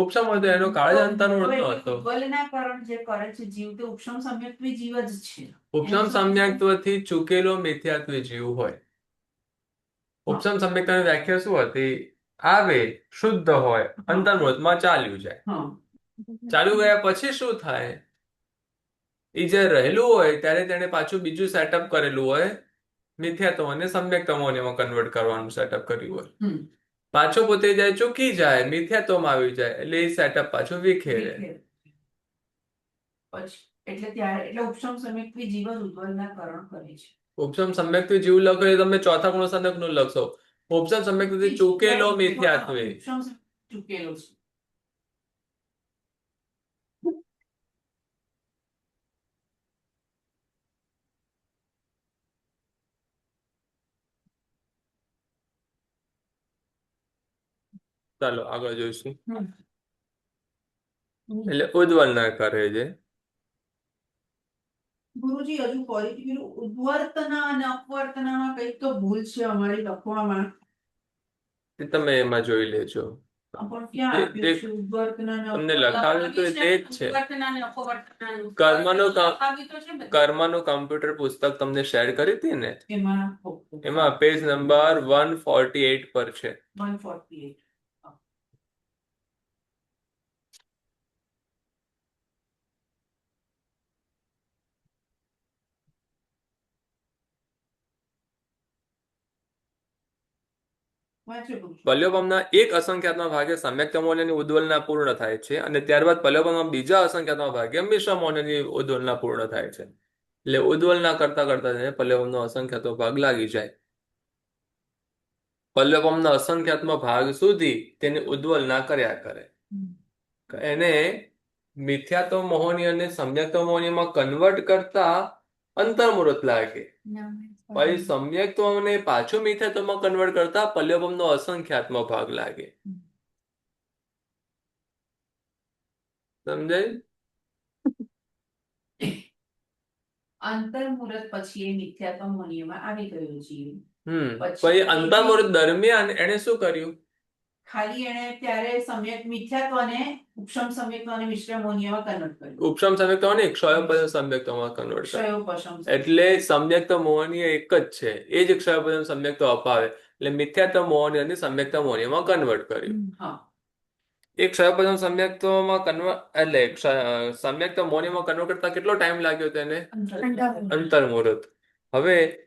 ઉપસમ હોય તો એનો કાળ જ અંતર્મુહૂર્તનો હવે હતો. ઉદ્વલના કારણ જે કરે છે જીવ તે ઉપશમ સમ્યક્ત્વી જીવ જ છે. ઉપસમ સમ્યક્ત્વથી ચૂકેલો મિથ્યાત્વી જીવ હોય. ઉપસમ સમ્યક્ત્વની વ્યાખ્યા શું હતી? આવે શુદ્ધ હોય અંતર્મુહૂર્તમાં ચાલ્યું જાય. હા ચાલ્યું ગયા પછી શું થાય? એ જે રહેલું હોય ત્યારે તેને પાછું બીજું સેટઅપ કરેલું હોય મિથ્યાત્વને સમ્યક્ત્વમાં કન્વર્ટ કરવાનું સેટઅપ કર્યું હોય. હમ. પાછો પોતે જાય ચૂકી જાય મિથ્યાત્વમાં આવી જાય એટલે એ સેટઅપ પાછું વિખેરે. પછી એટલે ત્યારે એટલે ઉપશમ સમ્યક્ત્વી જીવ જ ઉદ્વલના કરણ કરે છે. ઉપસમ સમ્યક્ત્વી જીવ લખો એ તમે ચોથા ગુણસ્થાનકનું લખશો. ઉપસમ સમ્યક્ત્વથી ચૂકેલો મિથ્યાત્વે. ઉપશમ ચૂકેલો છે. ચાલો આગળ જોઈશું. હમ. એટલે ઉદ્વલના કરે છે. ગુરુજી હજુ ફરીથી પેલું ઉદ્વર્તના અને અપવર્તનામાં કંઈક તો ભૂલ છે અમારી લખવામાં. એ તમે એમાં જોઈ લેજો. પણ ક્યાં તે- આપ્યું તે છે? ઉદ્વર્તના ને તમને અપવર્તના લખાવ્યું તો લખાવ્યું તે છે. જ છે. ઉદ્વર્તના ને અપવર્તનાનું કર્મનું કામ- લખાવ્યું તો છે બધું. કર્મનું કમ્પ્યુટર પુસ્તક તમને શેર કરી હતી ને, એમાં એમાં પેજ નંબર 148 પર છે. 148. વાંચ્યું. પલ્યોપમના એક અસંખ્યાતમાં ભાગે સમ્યક્ત મૌલ્યની ઉદ્વલના પૂર્ણ થાય છે અને ત્યારબાદ પલ્યોપમના બીજા અસંખ્યાતમાં ભાગે મિશ્ર મૌલ્યની ઉદ્વલના પૂર્ણ થાય છે. એટલે ઉદ્વલના કરતા કરતા જઈને પલ્યોપમનો અસંખ્યાતનો ભાગ લાગી જાય. પલ્યોપમના અસંખ્યાતમાં ભાગ સુધી તેની ઉદ્વલના કર્યા કરે. એને મિથ્યાત્વ મોહની અને સમ્યક્ત મોહનીમાં કન્વર્ટ કરતા અંતર્મુહૂર્ત લાગે. પછી સમ્યક્ત્વને પાછું મિથ્યાત્વમાં કન્વર્ટ કરતા પલ્યોપમનો અસંખ્યાતમાં ભાગ લાગે. સમજાય? અંતર્મુહૂર્ત પછી એ મિથ્યાત્વ મોહનીયમાં આવી ગયો જીવ. પછી અંતર્મુહૂર્ત દરમિયાન એને શું કર્યું? ખાલી એણે ત્યારે સમ્યક મિથ્યાત્વને ઉપશમ સમ્યક્ત્વ અને મિશ્ર મોહનીયમાં કન્વર્ટ કર્યું. ઉપશમ સમ્યક્ત્વને ક્ષયોપદ સમ્યક્ત્વમાં કન્વર્ટ કરે. ક્ષયોપશમ. એટલે સમ્યક્ત મોહનીય એક જ છે. એ જ ક્ષયોપદ સમ્યક્ત્વ અપાવે એટલે મિથ્યાત્વ મોહનીય અને સમ્યક્ત મોહનીયમાં કન્વર્ટ કર્યું. હા. એક ક્ષયપદમ સમ્યક્ત્વમાં કન્વર્ટ એટલે સમ્યક્ત મોહનીયમાં કન્વર્ટ કરતા કેટલો ટાઈમ લાગ્યો તેને? અંતર્મુહૂર્ત. હવે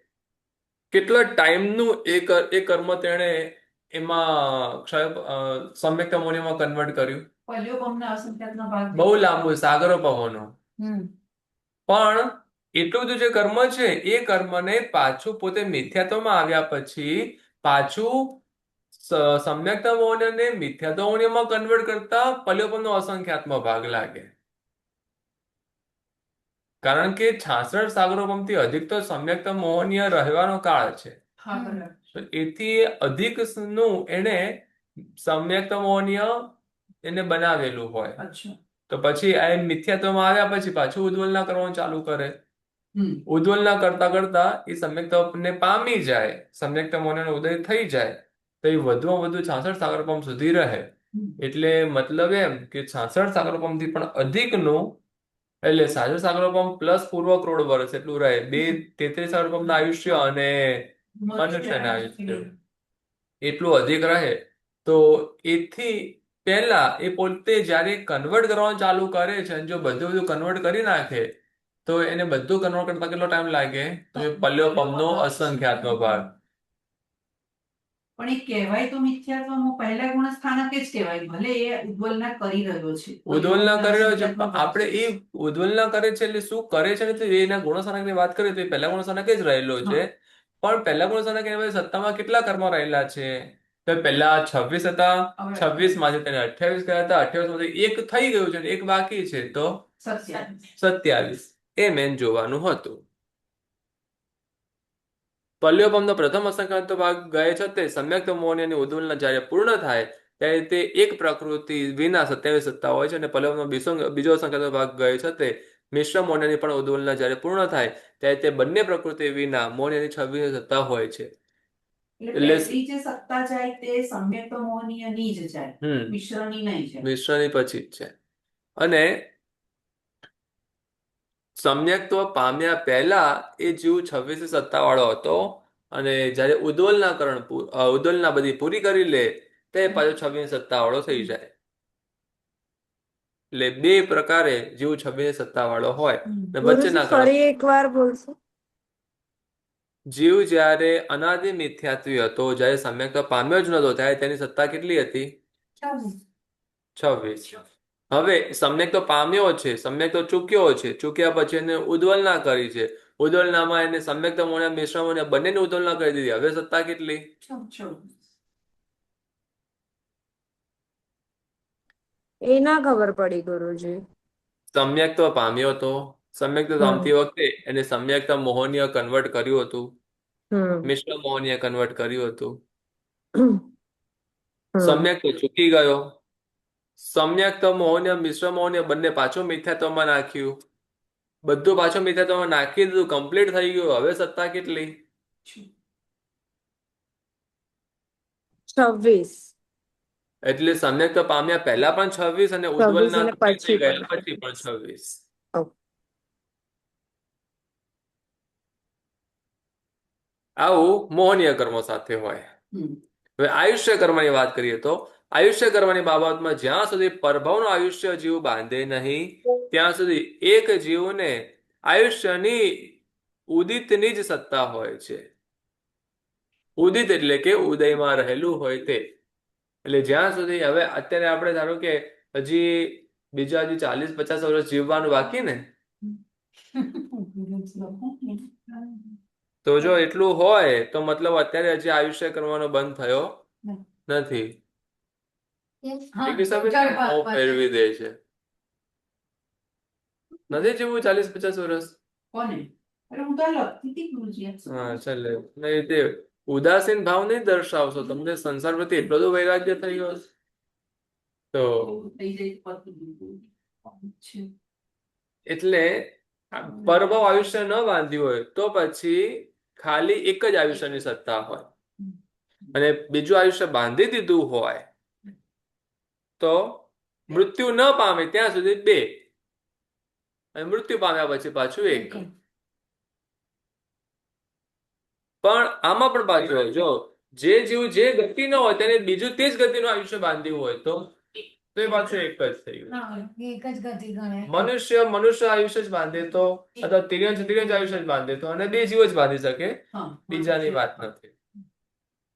કેટલા ટાઈમનું એ કર્મ તેણે એમાં સમ્યક્ત મોહનીયમાં કન્વર્ટ કર્યું? પલ્યોપમના અસંખ્યાતનો ભાગ. બહુ લાંબુ, સાગરો પહોનો. પણ એટલું બધું જે કર્મ છે એ કર્મને પાછું પોતે મિથ્યાત્વમાં આવ્યા પછી પાછું સમ્યક્ત મોહનીયને મિથ્યાત્વ મોહનીયમાં કન્વર્ટ કરતા પલ્યોપમનો અસંખ્યાતમાં ભાગ લાગે. કારણ કે 66 સાગરોપમથી અધિક તો સમ્યક્ત મોહનીય રહેવાનો કાળ છે. હા, બરાબર. તો એથી અધિક નું એને સમ્યક્ત મોહનીય એને બનાવેલું હોય. અચ્છા. તો પછી આ મિથ્યાત્વમાં આવ્યા પછી પાછું ઉદ્વલના કરવાનું ચાલુ કરે. ઉદ્વલના કરતા કરતા એ સમ્યક્તને પામી જાય, સમ્યક્ત મોહનીયનો ઉદય થઈ જાય તો એ વધુમાં વધુ 66 સાગરોપમ સુધી રહે. એટલે મતલબ એમ કે 66 સાગરોપમથી પણ અધિકનું એટલે 66 સાગરોપમ પ્લસ પૂર્વ કરોડ વર્ષ એટલું રહે. 33 સાગરોપમના આયુષ્ય અને મનુષ્યના આયુષ્ય એટલું અધિક રહે. તો એથી પહેલા એ પોતે જ્યારે કન્વર્ટ કરવાનું ચાલુ કરે છે અને જો બધું કન્વર્ટ કરી નાખે તો એને બધું કન્વર્ટ કરતા કેટલો ટાઈમ લાગે? તો એ પલ્યોપમનો અસંખ્યાતનો ભાગ. પણ એ કહેવાય તો મિથ્યાત્વમાં પહેલા ગુણસ્થાનક જ કહેવાય, ભલે એ ઉદ્વલના કરી રહ્યો છે. ઉદ્વલના કરી રહ્યો છે પણ આપણે એ ઉદ્વલના કરે છે એટલે શું કરે છે ને તો એના ગુણસ્થાનકની વાત કરીએ તો એ પહેલા ગુણસ્થાનક જ રહેલો છે. પણ પહેલા ગુણસ્થાનક એના સત્તામાં કેટલા કર્મ રહેલા છે? તો પહેલા 26 હતા, 26 માંથી તેને 28 કર્યા હતા, 28 માંથી એક થઈ ગયું છે એક બાકી છે તો 27. એમ એમ જોવાનું હતું. પલ્યોપમનો પ્રથમ અસંખ્યાત ભાગ ગયે છતે સમ્યક્ત મોહનીયની ઉદ્વલના જ્યારે પૂર્ણ થાય ત્યારે તે એક પ્રકૃતિ વિના 27 સત્તા હોય છે અને પલ્યોપમનો બીજો અસંખ્યાત ભાગ ગયે છતે મિશ્ર મોહનીયની પણ ઉદ્વલના જ્યારે પૂર્ણ થાય ત્યારે તે બંને પ્રકૃતિ વિના મોહનીયની 26 સત્તા હોય છે. એટલે પહેલી જે સત્તા જાય તે સમ્યક્ત મોહનીયની જ જાય, મિશ્રની નહીં જાય. મિશ્રની પછી જ છે. અને સમ્યક્ત્વ પામ્યા પહેલા એ જીવ 26 સત્તા વાળો હતો અને જ્યારે ઉદ્વલના બધી પૂરી કરી લે તે પાછો 26 સત્તા વાળો થઈ જાય. એટલે બે પ્રકારે જીવ 26 સત્તા વાળો હોય. વચ્ચેના ફરી એકવાર બોલશો? જીવ જ્યારે અનાદિ મિથ્યાત્વી હતો, જ્યારે સમ્યક્ત્વ પામ્યો જ નતો ત્યારે તેની સત્તા કેટલી હતી? 26. હવે સમ્યક્ત્વ પામ્યો છે, સમ્યક્ત્વ ચૂક્યા પછી એને ઉદ્વલના કરી છે. ઉદ્વલનામાં એને સમ્યક્ત મોહનીય મિશ્ર મોહનીય બંનેની ઉદ્વલના કરી દીધી. હવે સત્તા કેટલી? એ ના ખબર પડી ગુરુજી. સમ્યક્ત્વ પામ્યો હતો, સમ્યક્ત્વ પામતી વખતે એને સમ્યક્ત મોહનીય કન્વર્ટ કર્યું હતું, મિશ્ર મોહનીય કન્વર્ટ કર્યું હતું. સમ્યક્ત્વ ચૂકી ગયો, સમ્યક્ત મોહનીય મિશ્ર મોહનીય બંને પાછું મિથ્યાત્વમાં નાખ્યું, બધું પાછું મિથ્યાત્વમાં નાખી દીધું, કમ્પ્લીટ થઈ ગયું. હવે સત્તા કેટલી? 26. એટલે સમ્યક્ત પામ્યા પહેલા પણ 26 અને 26 ઉદ્વલના અને થઈ પછી ગયા પણ. પછી પણ 26. ઓકે. આવું મોહનીય કર્મો સાથે હોય. હવે આયુષ્ય કર્મની વાત કરીએ તો આયુષ્ય કર્મની બાબતમાં જ્યાં સુધી પરભવનું આયુષ્ય જીવ બાંધે નહીં ત્યાં સુધી એક જીવને આયુષ્યની ઉદિતની જ સત્તા હોય છે. ઉદિત એટલે કે ઉદયમાં રહેલું હોય તે. એટલે જ્યાં સુધી હવે અત્યારે આપણે ધારો કે હજી બીજા હજી 40-50 વર્ષ જીવવાનું બાકી ને, તો જો એટલું હોય તો મતલબ અત્યારે હજી આયુષ્ય કરવાનો બંધ થયો નથી. એક હિસાબે મોહ ફેરવી દે છે. નથી જીવવું 40-50 વર્ષ? કોને? અરે હું તો લખતી હતી ગુરુજી. હા ચાલે. નહીં તે ઉદાસીન ભાવ નહીં દર્શાવશો, તમને સંસાર પ્રત્યે એટલો બધો વૈરાગ્ય થઈ ગયો છે. તો થઈ જાય પતી ગયું. છે. એટલે પરભવ આયુષ્ય ન બાંધ્યું હોય તો પછી ખાલી એક જ આયુષ્યની સત્તા હોય, અને બીજું આયુષ્ય બાંધી દીધું હોય તો મૃત્યુ ન પામે ત્યાં સુધી 2, અને મૃત્યુ પામ્યા પછી પાછું 1. પણ આમાં પણ પાછું હોય, જો જે જીવ જે ગતિ ન હોય તેને બીજું તે જ ગતિનું આયુષ્ય બાંધ્યું હોય તો એ પાછું એક જ થઈ ગયું. એક જ ગતિ ગણાય. મનુષ્ય આયુષ્ય જ બાંધે તો, અથવા તિર્યંશ આયુષ્ય જ બાંધે તો, અને 2 જીવ જ બાંધી શકે, બીજાની વાત નથી.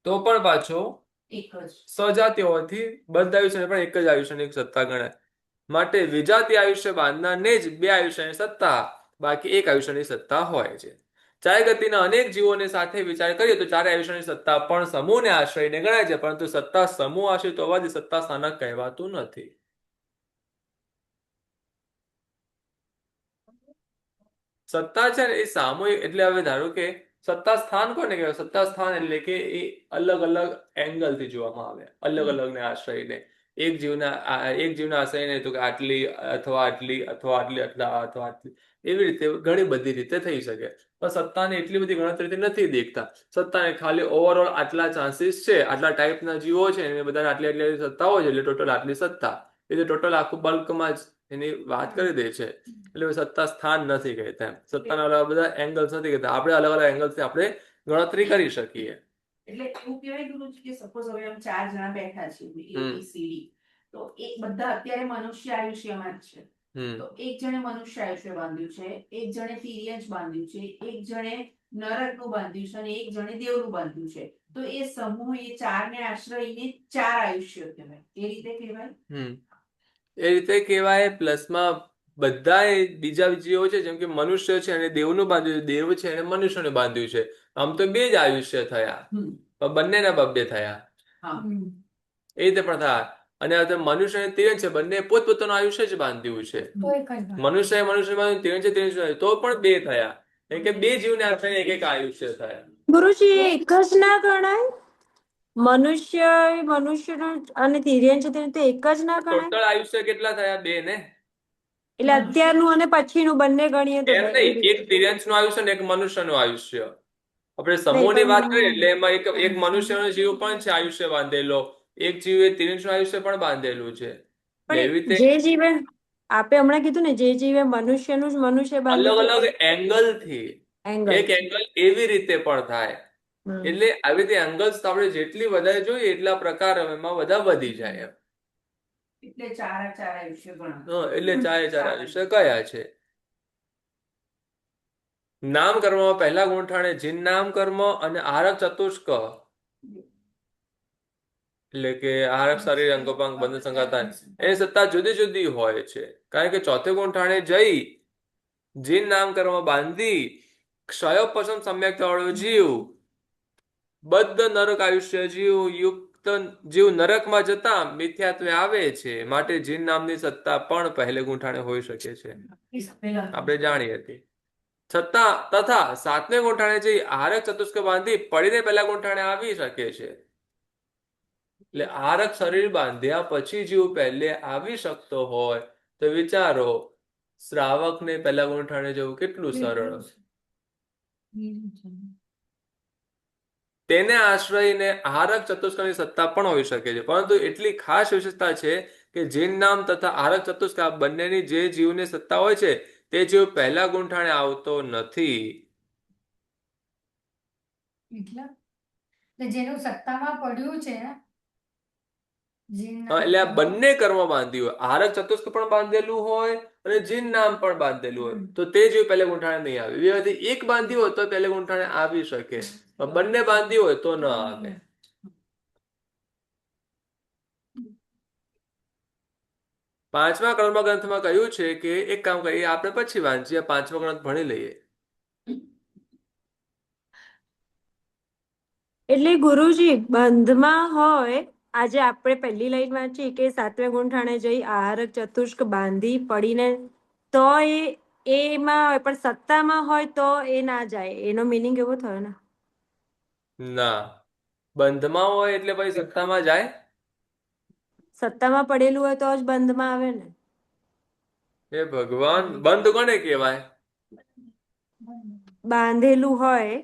તો પણ પાછો એક જ સજાતિ હોવાથી બધા આયુષ્યને પણ એક જ આયુષ્યની એક સત્તા ગણાય. માટે વિજાતિ આયુષ્ય બાંધનારને જ 2 આયુષ્યની સત્તા, બાકી 1 આયુષ્યની સત્તા હોય છે. ચારે ગતિના અનેક જીવોને સાથે વિચાર કરીએ તો 4 આયુષ્યની સત્તા પણ સમૂહને આશ્રયને ગણાય છે, પરંતુ સત્તા સમૂહ આશ્રિત હોવાથી સત્તા સ્થાનક કહેવાતું નથી. સત્તા છે ને એ સામૂહિક, એટલે હવે ધારો કે સત્તા સ્થાન કોને કહેવાય? સત્તા સ્થાન એટલે કે એ અલગ અલગ એંગલથી જોવામાં આવે, અલગ અલગને આશ્રયને. એક જીવના આશ્રયને તો કે આટલી અથવા આટલી અથવા આટલી અથવા આટલી, એવી રીતે ઘણી બધી રીતે થઈ શકે. પણ સત્તાને એટલી બધી ગણતરીથી નથી દેખતા. સત્તાને ખાલી ઓવરઓલ આટલા ચાન્સીસ છે, આટલા ટાઈપના જીવો છે, એને બધાને આટલી આટલી સત્તાઓ છે, એટલે ટોટલ આટલી સત્તા, એટલે ટોટલ આખું બલ્કમાં જ એની વાત કરી દે છે. એટલે સત્તા સ્થાન નથી કહેતા. સત્તાના અલગ બધા એંગલ્સ નથી કહેતા. આપણે અલગ અલગ એંગલ્સથી આપણે ગણતરી કરી શકીએ. એટલે એવું કહેવાય ગુરુજી કે સપોઝ હવે આમ 4 જણા બેઠા છે ABCD, તો એક બધા અત્યારે મનુષ્ય આયુષ્યમાં જ છે. તો એક જણે મનુષ્ય આયુષ્ય બાંધ્યું છે, એક જણે તિર્યંશ બાંધ્યું છે, એક જણે નરકનું બાંધ્યું છે, અને એક જણે દેવનું બાંધ્યું છે. તો એ સમૂહ એ 4 ને આશ્રયને 4 આયુષ્ય કહેવાય. એ રીતે કહેવાય. એ રીતે કહેવાય. પ્લસમાં બધા બીજા જીવો છે, જેમ કે મનુષ્ય છે અને દેવનું બાંધ્યું છે, દેવ છે અને મનુષ્યનું બાંધ્યું છે. આમ તો 2 જ આયુષ્ય થયા, પણ બંનેના 2 થયા. એ રીતે પણ થયા. અને મનુષ્ય અને તિર્યંશ છે, બંને પોતપોતાનું આયુષ્ય જ બાંધ્યું છે. મનુષ્ય બાંધ્યું, તિર્યંશ તો પણ 2 થયા, કેમ કે 2 જીવને આશ્રય એક આયુષ્ય થયા. ગુરુજી એ એક જ ના ગણાય? મનુષ્ય અને તિર્યંશ તો એક જ ના ગણાય? ટોટલ આયુષ્ય કેટલા થયા? 2 ને. એટલે અત્યારનું અને પછીનું બંને ગણીએ તો એમ નહીં, એક તિર્યંશનું આયુષ્ય ને એક મનુષ્યનું આયુષ્ય. આપણે સમૂહની વાત કરીએ એટલે એમાં એક મનુષ્યનો જીવ પણ છે આયુષ્ય બાંધેલો, એક જીવ એ તિર્યંશનું આયુષ્ય પણ બાંધેલું છે. પણ જે જીવે આપે હમણાં કીધું ને, જે જીવે મનુષ્યનું જ મનુષ્ય બાંધ્યું, અલગ અલગ એંગલથી એક એંગલ એવી રીતે પણ થાય. એટલે આવી રીતે એંગલ્સ આપણે જેટલી વધારે જોઈએ એટલા પ્રકાર એમાં બધા વધી જાય. એટલે 4 આયુષ્ય ગણાય. એટલે 4 આયુષ્ય કયા છે. નામ કર્મમાં પહેલા ગુંઠાણે જીન નામ કર્મ અને આરક ચતુષ્ક, એટલે કે આરક શરીર અંગોપાંગ બંધ સંગાતા, એની સત્તા જુદી જુદી હોય છે. કારણ કે ચોથે ગુંઠાણે જઈ જીન નામ કર્મ બાંધી ક્ષયોપશમ સમ્યક વાળો જીવ બદ્ધ નરક આયુષ્ય યુક્ત જીવ નરકમાં જતા મિથ્યાત્વે આવે છે. માટે જીન નામની સત્તા પણ પહેલે ગુંઠાણે હોઈ શકે છે, આપણે જાણી હતી. તથા 7મે ગુંઠાણે જઈ આરક ચતુષ્ક બાંધી પડીને પહેલા ગુંઠાણે આવી શકે છે. એટલે આરક શરીર બાંધ્યા પછી જીવ પહેલે આવી શકતો હોય તો વિચારો, શ્રાવકને પહેલા ગુંઠાણે જવું કેટલું સરળ. તેને આશ્રયને આહારક ચતુષ્કની સત્તા પણ હોઈ શકે છે, પરંતુ એટલી ખાસ વિશેષતા છે કે જીન નામ તથા આહારક ચતુષ્ક આ બંનેની જે જીવની સત્તા હોય છે તે જીવ પહેલા ગુંઠાણે આવતો નથી. એટલે જેનું સત્તામાં પડ્યું છે એટલે આ બંને કર્મ બાંધી હોય, આહારક ચતુષ્ક પણ બાંધેલું હોય અને જીન નામ પણ બાંધેલું હોય, તો તે જીવ પહેલે ગુંઠાણે નહીં આવે. એમાંથી એક બાંધી હોય તો પહેલે ગુંઠાણે આવી શકે, પણ બંને બાંધી હોય તો ન આવે. પાંચમા કર્મગ્રંથમાં કહ્યું છે કે એક કામ કરીએ, આપણે પછી વાંચીએ, પાંચમા ગ્રંથ ભણી લઈએ. એટલે ગુરુજી બંધમાં હોય, આજે આપણે પહેલી લાઈન વાંચી કે સાતમે ગુંઠાણે જઈ આહારક ચતુષ્ક બાંધી પડીને, તો એમાં હોય, પણ સત્તામાં હોય તો એ ના જાય. એનો મિનિંગ એવો થયો ને? ના, બંધમાં હોય એટલે પછી સત્તામાં જાય? સત્તામાં પડેલું હોય તો જ બંધમાં આવે ને. એ ભગવાન, બંધ કોને કહેવાય? બાંધેલું હોય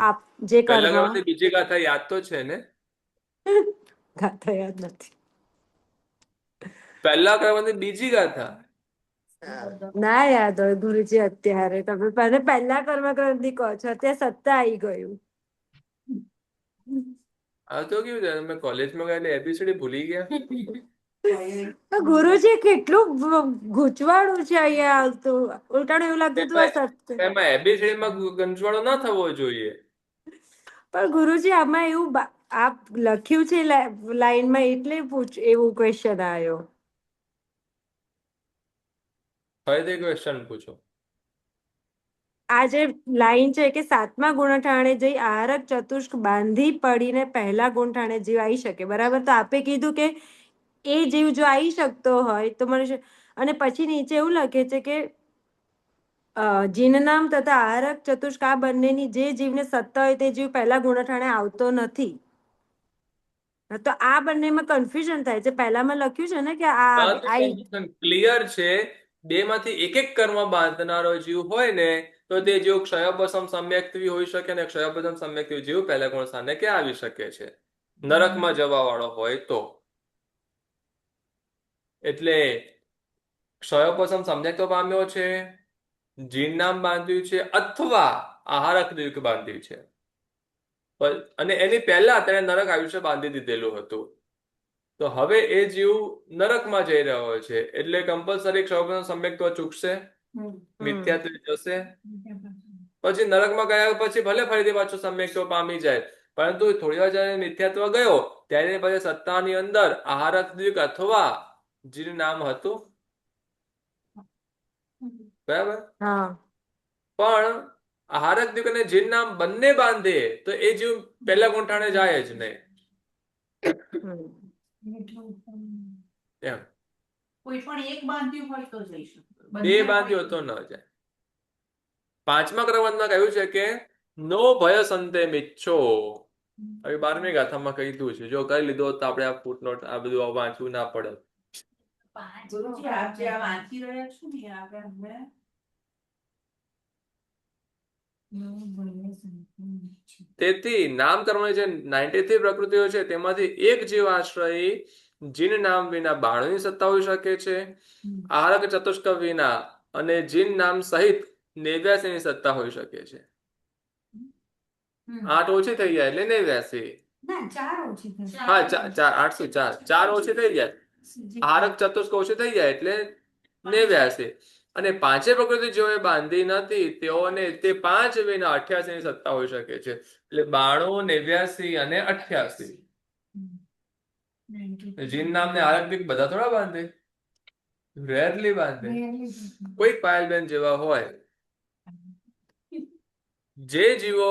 આપ જે પહેલા કર્મ. ગાળાની બીજી ગાથા યાદ તો છે ને? ગાથા યાદ નથી. પહેલા કર્મની બીજી ગાથા ના યાદ હોય ગુરુજી અત્યારે. તમે પહેલા કર્મ ગ્રંથિ કહો છો, અત્યારે સત્તા આવી ગયું. આ તો કેવું છે, તમે કોલેજમાં ગયા એટલે એબીસીડી ભૂલી ગયા? ગુરુજી કેટલું ગૂંચવાડું છે અહીંયા આવતું. ઉલટાનું એવું લાગતું હતું આ સત્ય. એમાં એબીસીડી માં ગંજવાળો ના થવો જોઈએ. પણ ગુરુજી આમાં એવું આપ લખ્યું છે લાઈનમાં, એટલે એવું ક્વેશ્ચન આવ્યો. ફરીથી ક્વેશ્ચન પૂછો. આ જે લાઈન છે કે સાતમા ગુંઠાણે જઈ આહારક ચતુષ્ક બાંધી પડીને પહેલા ગુંઠાણે જીવ આવી શકે, બરાબર? તો આપે કીધું કે એ જીવ જો આવી શકતો હોય તો મનુષ્ય, અને પછી નીચે એવું લખે છે કે જીનનામ તથા આહારક ચતુષ્ક આ બંનેની જે જીવને સત્તા હોય તે જીવ પહેલા ગુણઠાણે આવતો નથી. તો આ બંનેમાં કન્ફ્યુઝન થાય છે. પહેલામાં લખ્યું છે ને કે આ ક્લિયર છે, બે માંથી એક એક કર્મ બાંધનારો જીવ હોય ને તો તે જીવ ક્ષયોપશમ સમ્યક્તવી હોઈ શકે, ને ક્ષયોપશમ સમ્યક્તવી જીવ પહેલા ગુણ સ્થાને કે આવી શકે છે, નરકમાં જવા વાળો હોય તો. એટલે ક્ષયોપશમ સમ્યક તો પામ્યો છે, જીન નામ બાંધ્યું છે, અથવા આહારક દ્વિક બાંધ્યું છે, અને એની પહેલા તેને નરક આયુષ્ય બાંધી દીધેલું હતું. તો હવે એ જીવ નરકમાં જઈ રહ્યો છે, એટલે કમ્પલસરી ક્ષયોપશમ સમ્યક તો ચૂકશે, મિથ્યાત્વ જશે. પછી નરકમાં ગયા પછી ભલે ફરીથી પાછું સમ્યક તો પામી જાય, પરંતુ થોડી વાર જયારે મિથ્યાત્વ ગયો ત્યારે પછી સત્તાની અંદર આહારક દ્વિક અથવા જીનું નામ હતું, બરાબર? પણ આહારક દ્વિક અને જીન નામ બંને બાંધે તો એ જીવ પહેલા ગુંઠાણે જાય જ નહીં. એમ કોઈ પણ એક બાંધ્યું હોય તો જઈ શકે, બે બાંધ્યો તો ન જાય. પાંચમા ક્રમાંકમાં કહ્યું છે કે નો ભય સંતે મિચ્છો. હવે 12મી ગાથામાં કીધું છે, જો કરી લીધો તો આપણે આ ફૂટનોટ આ બધું વાંચવું ના પડે. ગુરુજી આપ જે આ વાંચી રહ્યા છો ને આપણે હમણાં તેથી નામ કર્મની જે 93 પ્રકૃતિઓ છે તેમાંથી એક જીવ આશ્રયી જીન નામ વિના 92ની સત્તા હોઈ શકે છે, આહારક ચતુષ્ક વિના અને જીન નામ સહિત 89ની સત્તા હોઈ શકે છે. 8 ઓછી થઈ જાય એટલે 89. હા, 4 ઓછી થઈ જાય, આહારક ચતુષ્ક ઓછી થઈ જાય એટલે 89. અને પાંચે પ્રકૃતિ જેઓએ બાંધી નથી તેઓને તે 5 વિના 88ની સત્તા હોઈ શકે છે. એટલે 92, 89 અને 88. જીન નામને આહારક દ્વિક બધા થોડા બાંધે, રેરલી બાંધે, કોઈક પાયલબેન જેવા હોય. જે જીવો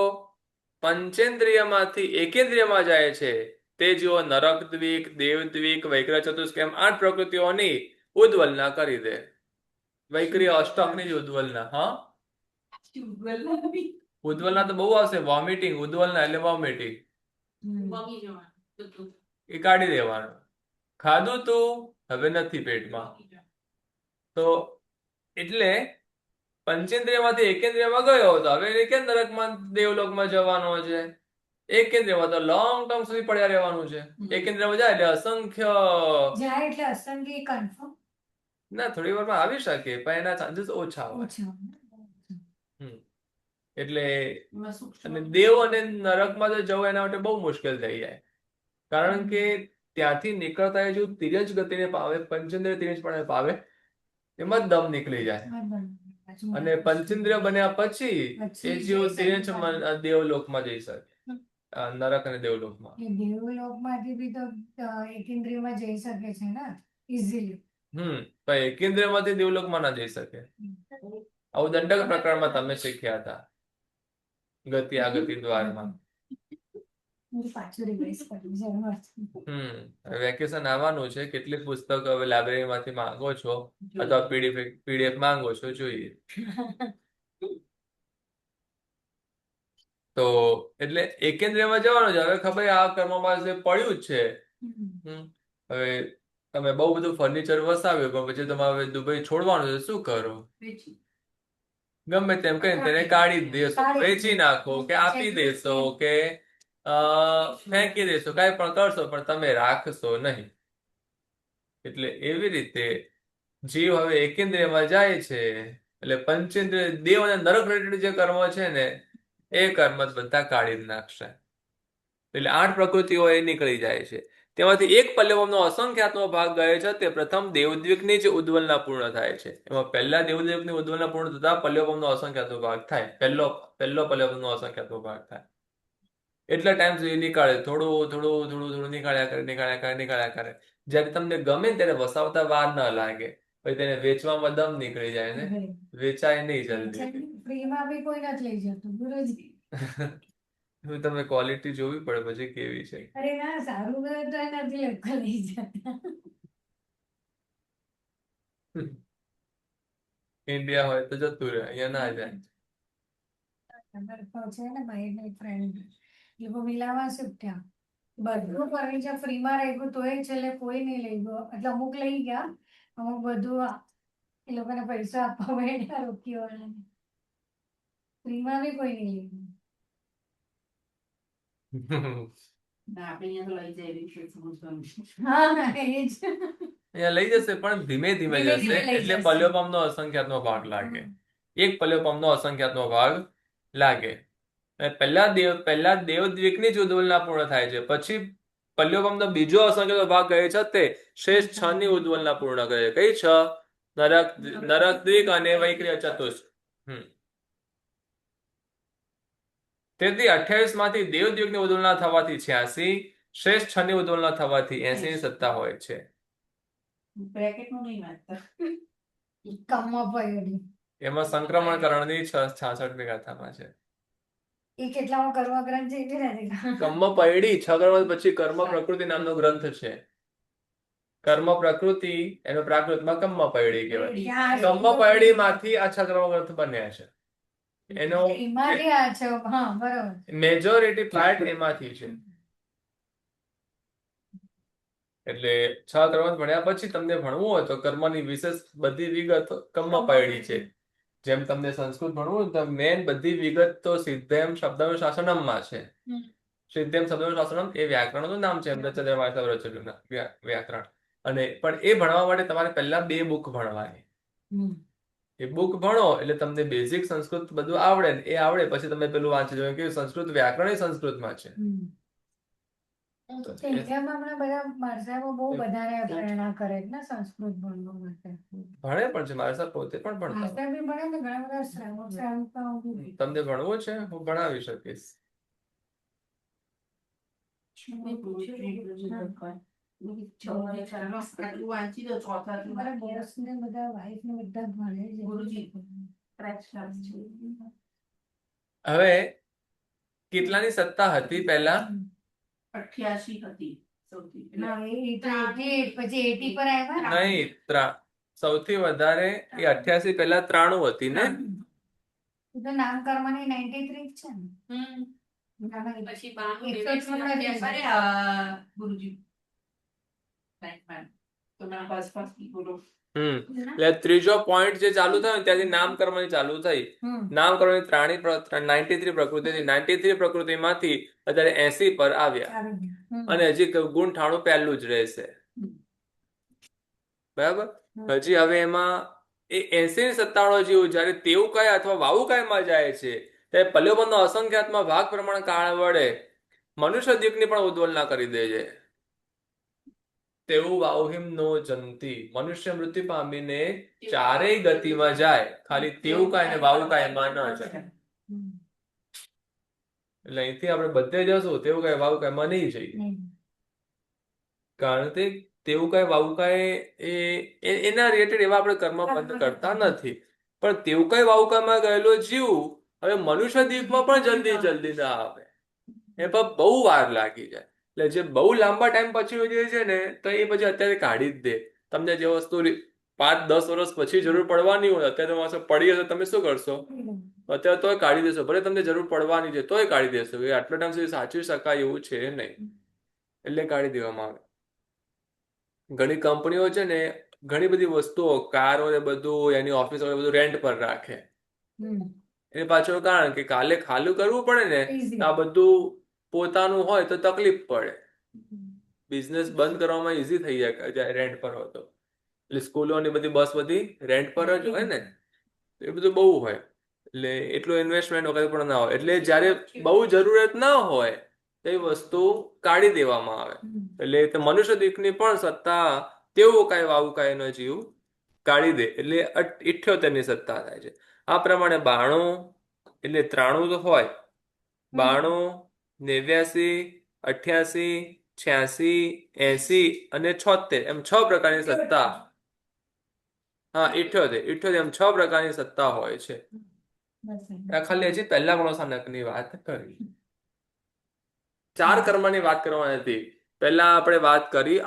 પંચેન્દ્રિયમાંથી એકેન્દ્રિયમાં જાય છે તે જીવો નરક દ્વિક, દેવ દ્વિક, વૈક્ર ચતુષ્ક એમ 8 પ્રકૃતિઓની ઉદ્વલના કરી દે. વૈક્રિય અષ્ટકની જ ઉદ્વલના. હા, ઉદ્વલના તો બહુ આવશે, વોમિટિંગ. ઉદ્વલના એટલે વોમિટિંગ, એ કાઢી દેવાનું. ખાધું તું હવે નથી પેટમાં, તો એટલે પંચેન્દ્રિયમાંથી એકેન્દ્રિયમાં ગયો તો હવે એને કેમ નરકમાં દેવલોકમાં જવાનો છે? એકેન્દ્રિયમાં તો લોંગ ટર્મ સુધી પડ્યા રહેવાનું છે. એકેન્દ્રિયમાં જાય એટલે અસંખ્ય જાય એટલે અસંખ્ય કન્ફર્મ ના થોડી વારમાં આવી શકે પણ એના ચાન્સીસ ઓછા હોય. ઓછા. હમ. એટલે એમાં સૂક્ષ્મ અને દેવ અને નરકમાં તો જવું એના માટે બહુ મુશ્કેલ થઈ જાય, કારણ કે ત્યાંથી નીકળતા એ જો તિર્યજ ગતિને પાવે, પંચેન્દ્રિય તિર્યજ પણ પાવે, એમાં જ દમ નીકળી જાય. અને પંચેન્દ્રિય બન્યા પછી એ જીવ તિર્યજ દેવલોકમાં જઈ શકે, નરક અને દેવલોકમાં. દેવલોકમાંથી બી તો એકેન્દ્રિયમાં જઈ શકે છે ને ઇઝીલી. પણ એકેન્દ્રિયમાંથી દેવલોકમાં ના જઈ શકે. આવું દંડક પ્રકરણમાં તમે શીખ્યા હતા, ગતિ આ ગતિ દ્વારમાં. પાછું રિવાઇઝ કરવું જરૂર છે. વેકેશન આવવાનું છે, કેટલીક પુસ્તકો હવે લાઇબ્રેરીમાંથી માંગો છો અથવા પીડીએફ માંગો છો, જોઈએ. તો એટલે એકેન્દ્રિયમાં જવાનું છે. હવે ખબર આ કર્મમાં જે પડ્યું જ છે. હવે તમે બહુ બધું ફર્નિચર વસાવ્યું પણ પછી તમારે દુબઈ છોડવાનું છે, શું કરો? ગમે તેમ કરીને તેને કાઢી જ દેશો, વેચી નાખો કે આપી દેશો કે ફેંકી દેશો, કાંઈ પણ કરશો પણ તમે રાખશો નહીં. એટલે એવી રીતે જીવ હવે એકેન્દ્રિયમાં જાય છે એટલે પંચેન્દ્રિય દેવ અને નરક રિલેટેડ જે કર્મ છે ને એ કર્મ બધા કાઢી જ નાખશે. એટલે 8 પ્રકૃતિઓ એ નીકળી જાય છે. તેમાંથી એક પલ્લવમનો અસંખ્યાતનો ભાગ ગયો છે તે પ્રથમ દેવદ્વીપની જ ઉદ્વલના પૂર્ણ થાય છે. એમાં પહેલા દેવદ્વીપની ઉદ્વલના પૂર્ણ થતા પલ્લવમનો અસંખ્યાતનો ભાગ થાય. પહેલો પલ્લવમનો અસંખ્યાતનો ભાગ થાય. એટલા ટાઈમ સુધી નીકાળે, થોડું નીકાળ્યા કરે. જ્યારે તમને ગમે ત્યારે વસાવતા વાર ન લાગે, પછી તેને વેચવામાં દમ નીકળી જાય ને, વેચાય નહીં જલ્દી. ફ્રીમાં બી કોઈ નથી લઈ જતું ગુરુજી. તમે ક્વોલિટી જોવી પડે પછી કેવી છે. અરે ના, સારું ગયું તો એ નથી લોકો લઈ જતા. ઇન્ડિયા હોય તો જતું રહે, અહીંયા ના જાય. ખબર તો છે ને ભાઈ ની ફ્રેન્ડ લોકો મિલાવા શીખ્યા, બધું ફર્નિચર ફ્રીમાં રાખ્યું તોય છેલ્લે કોઈ નહીં લઈ ગયો. એટલે અમુક લઈ ગયા, અમુક બધું એ લોકોને પૈસા આપવા પડ્યા રોકી વાળાને. ફ્રીમાં બી કોઈ નહીં લઈ ગયું. હા એ જ. અહીંયા લઈ જશે પણ ધીમે ધીમે ધીમે જશે, ધીમે લઈ એટલે જશે. પલ્યોપમનો અસંખ્યાતનો ભાગ લાગે. એક પલ્યોપમનો અસંખ્યાતનો ભાગ લાગે. અને પહેલા દેવદ્વીપની જ ઉદ્વલના પૂર્ણ થાય છે, પછી પલ્યોપમનો બીજો અસંખ્યાતનો ભાગ કહે છે તે શ્રેષ્ઠ 6 ની ઉદ્વલના પૂર્ણ કરે છે. કઈ 6? નરક દ્વીપ અને વૈક્રિય ચતુષ્ક. તેથી 28 માંથી દેવદ્વીપની ઉદ્વલના થવાથી 86, શ્રેષ્ઠ 6 ની ઉદ્વલના થવાથી 80 ની સત્તા હોય છે. કમમાં પડ્યું. એમાં સંક્રમણ કરણની 66મી ગાથામાં છે. એ કેટલામાં કર્મ ગ્રંથ છે એવી નથી. કર્મ પૈડી 6 કર્મ પછી કર્મ પ્રકૃતિ નામનો ગ્રંથ છે. કર્મ પ્રકૃતિ એનો પ્રાકૃતમાં કર્મ પૈડી કહેવાય. કર્મ પૈડી માંથી આ 6 કર્મ ગ્રંથ બન્યા છે. એનો એમાંથી આ છે. હા બરોબર. મેજોરિટી પાર્ટ એમાંથી છે. એટલે 6 કર્મ ભણ્યા પછી તમને ભણવું હોય તો કર્મની વિશેષ બધી વિગત કર્મ પૈડી છે. જેમ તમને સંસ્કૃત ભણવું હોય તો મેન બધી વિગત તો સિદ્ધેમ શબ્દમ શાસનમમાં છે. સિદ્ધેમ શબ્દમ શાસનમ એ વ્યાકરણનું નામ છે, વ્યાકરણ. અને પણ એ ભણવા માટે તમારે પહેલા 2 બુક ભણવાની. એ બુક ભણો એટલે તમને બેઝિક સંસ્કૃત બધું આવડે ને, એ આવડે પછી તમે પેલું વાંચી જોઈએ કે સંસ્કૃત વ્યાકરણ એ સંસ્કૃતમાં છે. ઇન્ડિયામાં હમણાં બધા માણસાઓ બહુ બધાને પ્રેરણા કરે છે ને સંસ્કૃત ભણવા માટે. ભણે પણ છે, મારા સાહેબ પોતે પણ ભણતા હોય. માસ્ટર બી ભણે ને ઘણા બધા શ્રાવકો બી. તમને ભણવું છે, હું ભણાવી શકીશ. મારા બોસ ને બધા વાઈફ ને બધા ભણે છે. ગુરુજી. હવે કેટલાની સત્તા હતી પહેલા? 88 હતી સૌથી. ના, એ તો 88 પછી 80 પર આવ્યા ને. નહીં, સૌથી વધારે એ 88 પહેલા 93 હતી ને. એ તો નામ કર્મની 93 છે ને. પછી 92 એકસો દેવેશની છ હત્યા કરે ગુરુજી. તો મેં બસ બોલો. એટલે ત્રીજો પોઈન્ટ જે ચાલુ થયો ને ત્યાંથી નામકર્મની ચાલુ થઈ. નામકર્મની 93 પ્રકૃતિ, 93 પ્રકૃતિમાંથી અત્યારે 80 પર આવ્યા અને હજી ગુણ 98 પહેલું જ રહેશે. બરાબર. હજી હવે એમાં એ 80 ની સત્તાનો જીવ જયારે તેવું કહે અથવા વાવું કાયમાં જાય છે ત્યારે પલ્યોબંધનો અસંખ્યાતમાં ભાગ પ્રમાણે કાળ વડે મનુષ્ય દીપની પણ ઉદ્વલના કરી દે છે. તેવું વાવહિમ નો જંતી, મનુષ્ય મૃત્યુ પામીને ચારેય ગતિમાં જાય, ખાલી તેવું કાય ને વાવું કાયમાં ન જાય. એટલે અહીંથી આપણે બધે જશું તેવું કાય વાવું કાયમાં નહીં જઈએ, કારણ કે તેવું કાય વાવું કાય એના રિલેટેડ એવા આપણે કર્મ બંધ કરતા નથી. પણ તેવું કાય વાવું કાયમાં ગયેલો જીવ હવે મનુષ્ય દીપમાં પણ જલ્દી ના આવે, એ પર બહુ વાર લાગી જાય. એટલે જે બહુ લાંબા ટાઈમ પછી જે છે ને તો એ પછી અત્યારે કાઢી જ દે. તમને જે વસ્તુ 5-10 વર્ષ પછી જરૂર પડવાની હોય અત્યારે તમારી પાસે પડી હશે, તમે શું કરશો? અત્યારે તોય કાઢી દેશો, ભલે તમને જરૂર પડવાની છે તોય કાઢી દેશો. એ આટલો ટાઈમ સુધી સાચવી શકાય એવું છે નહીં, એટલે કાઢી દેવામાં આવે. ઘણી કંપનીઓ છે ને ઘણી બધી વસ્તુઓ, કારો ને બધું, એની ઓફિસ બધું રેન્ટ પર રાખે. એ પાછળ કારણ કે કાલે ખાલી કરવું પડે ને, આ બધું પોતાનું હોય તો તકલીફ પડે. બિઝનેસ બંધ કરવામાં ઈઝી થઈ જાય રેન્ટ પર હોય તો. એટલે સ્કૂલોની બધી બસ બધી રેન્ટ પર જ હોય ને, એ બધું બહુ હોય. એટલે એટલું ઇન્વેસ્ટમેન્ટ વગેરે પણ ના હોય. એટલે જયારે બહુ જરૂરત ના હોય એ વસ્તુ કાઢી દેવામાં આવે. એટલે મનુષ્ય દીકની પણ સત્તા તેવું કાંઈ વાવું કાંઈ નો જીવ કાઢી દે, એટલે 78 ની સત્તા થાય છે. આ પ્રમાણે 92 એટલે 93 તો હોય, 92, 89, 88, 86, 80 અને 76 એમ 6 પ્રકારની સત્તા. હા, 78 એમ 6 પ્રકારની સત્તા હોય છે. આ ખાલી હજી પહેલા ગુણોત્થાનકની વાત કરી. 4 કર્મની વાત કરવાની હતી. પહેલા આપણે વાત કરી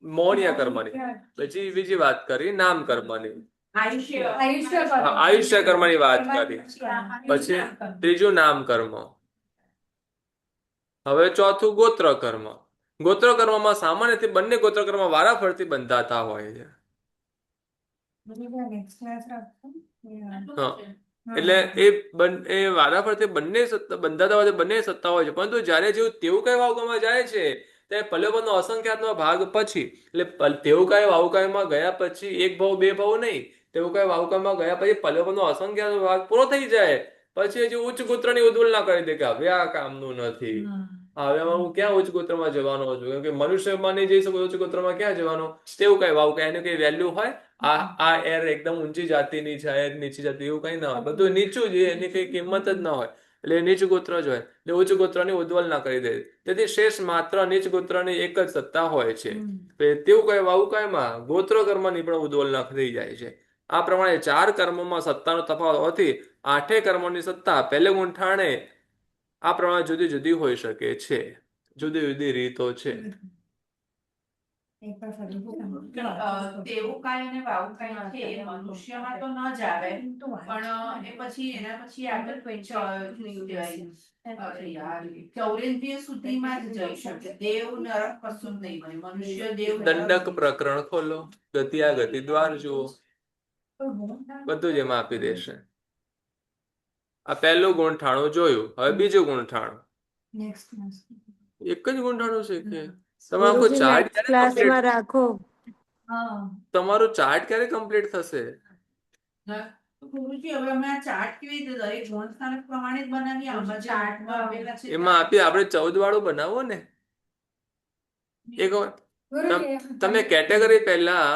મૌન્ય કર્મની, પછી બીજી વાત કરી નામ કર્મની, આયુષ્ય કર્મની વાત કરી, પછી ત્રીજું નામ કર્મ, હવે ચોથું ગોત્ર કર્મ. ગોત્ર કર્મમાં સામાન્યથી બંને ગોત્ર કર્મ વારાફરતી બંધાતા હોય છે. એટલે એ વારાફરતી બંને બંધાતા હોય છે, બંને સત્તા હોય છે. પરંતુ જયારે જેવું તેવું કઈ વાવકામાં જાય છે ત્યારે પલ્યોબંધનો અસંખ્યાતનો ભાગ પછી, એટલે તેવું કઈ વાવકામાં ગયા પછી એક ભાવ બે ભાવ નહીં, તેવું કઈ વાવકામાં ગયા પછી પલ્યોબંધનો અસંખ્યાત ભાગ પૂરો થઈ જાય પછી હજી ઉચ્ચ ગોત્રની ઉદ્વલના કરી દે કે હવે આ કામનું નથી, હવે હું ક્યાં ઉચ્ચ ગોત્રમાં જવાનો છું, કેમ કે મનુષ્યમાં નહીં જઈ શકો, ઉચ્ચ ગોત્રમાં ક્યાં જવાનો? તેવું કઈ વાવ એની કઈ વેલ્યુ હોય? આ એર એકદમ ઊંચી જાતિની છે, એર નીચી જાતિ, એવું કઈ ના હોય, બધું નીચું છે, એની કઈ કિંમત જ ના હોય. એટલે નીચ ગોત્ર જ હોય, એટલે ઉચ્ચ ગોત્રની ઉદ્વલના કરી દે. તેથી શેષ માત્ર નીચ ગોત્રની એક જ સત્તા હોય છે. તેવું કઈ વાવું કાયમાં ગોત્ર કર્મની પણ ઉદ્વલના થઈ જાય છે. આ પ્રમાણે 4 કર્મોમાં સત્તાનો તફાવત હોવાથી 8 કર્મોની સત્તા પહેલે ગુંઠાણે આ પ્રમાણે જુદી જુદી હોઈ શકે છે, જુદી જુદી રીતો છે. તેવું કાય અને વાવું કાય છે એ મનુષ્યમાં તો ન જ આવે, પણ એ પછી એના પછી આગળ 84 સુધીમાં જ જઈ શકે. દેવ નરક કશું જ નહીં બને. મનુષ્ય દેવ દંડક પ્રકરણ ખોલો, ગતિ આ ગતિ દ્વાર જુઓ, બધું જ એમાં આપી દેશે. આ પહેલું ગુંઠાણું જોયું, હવે બીજું ગુંઠાણું. એક જ ગુંઠાણું છે કે તમારો ચાર્ટ ક્લાસમાં રાખો. તમારો ચાર્ટ ક્યારે કમ્પ્લીટ થશે? ગુરુજી, હવે અમે આ ચાર્ટ કેવી રીતે દરેક ગુણસ્થાનક પ્રમાણે જ બનાવીએ? આમાં ચાર્ટમાં આપેલા છે એમાં આપી આપણે 14 વાળું બનાવો ને. એક તમે કેટેગરી પહેલા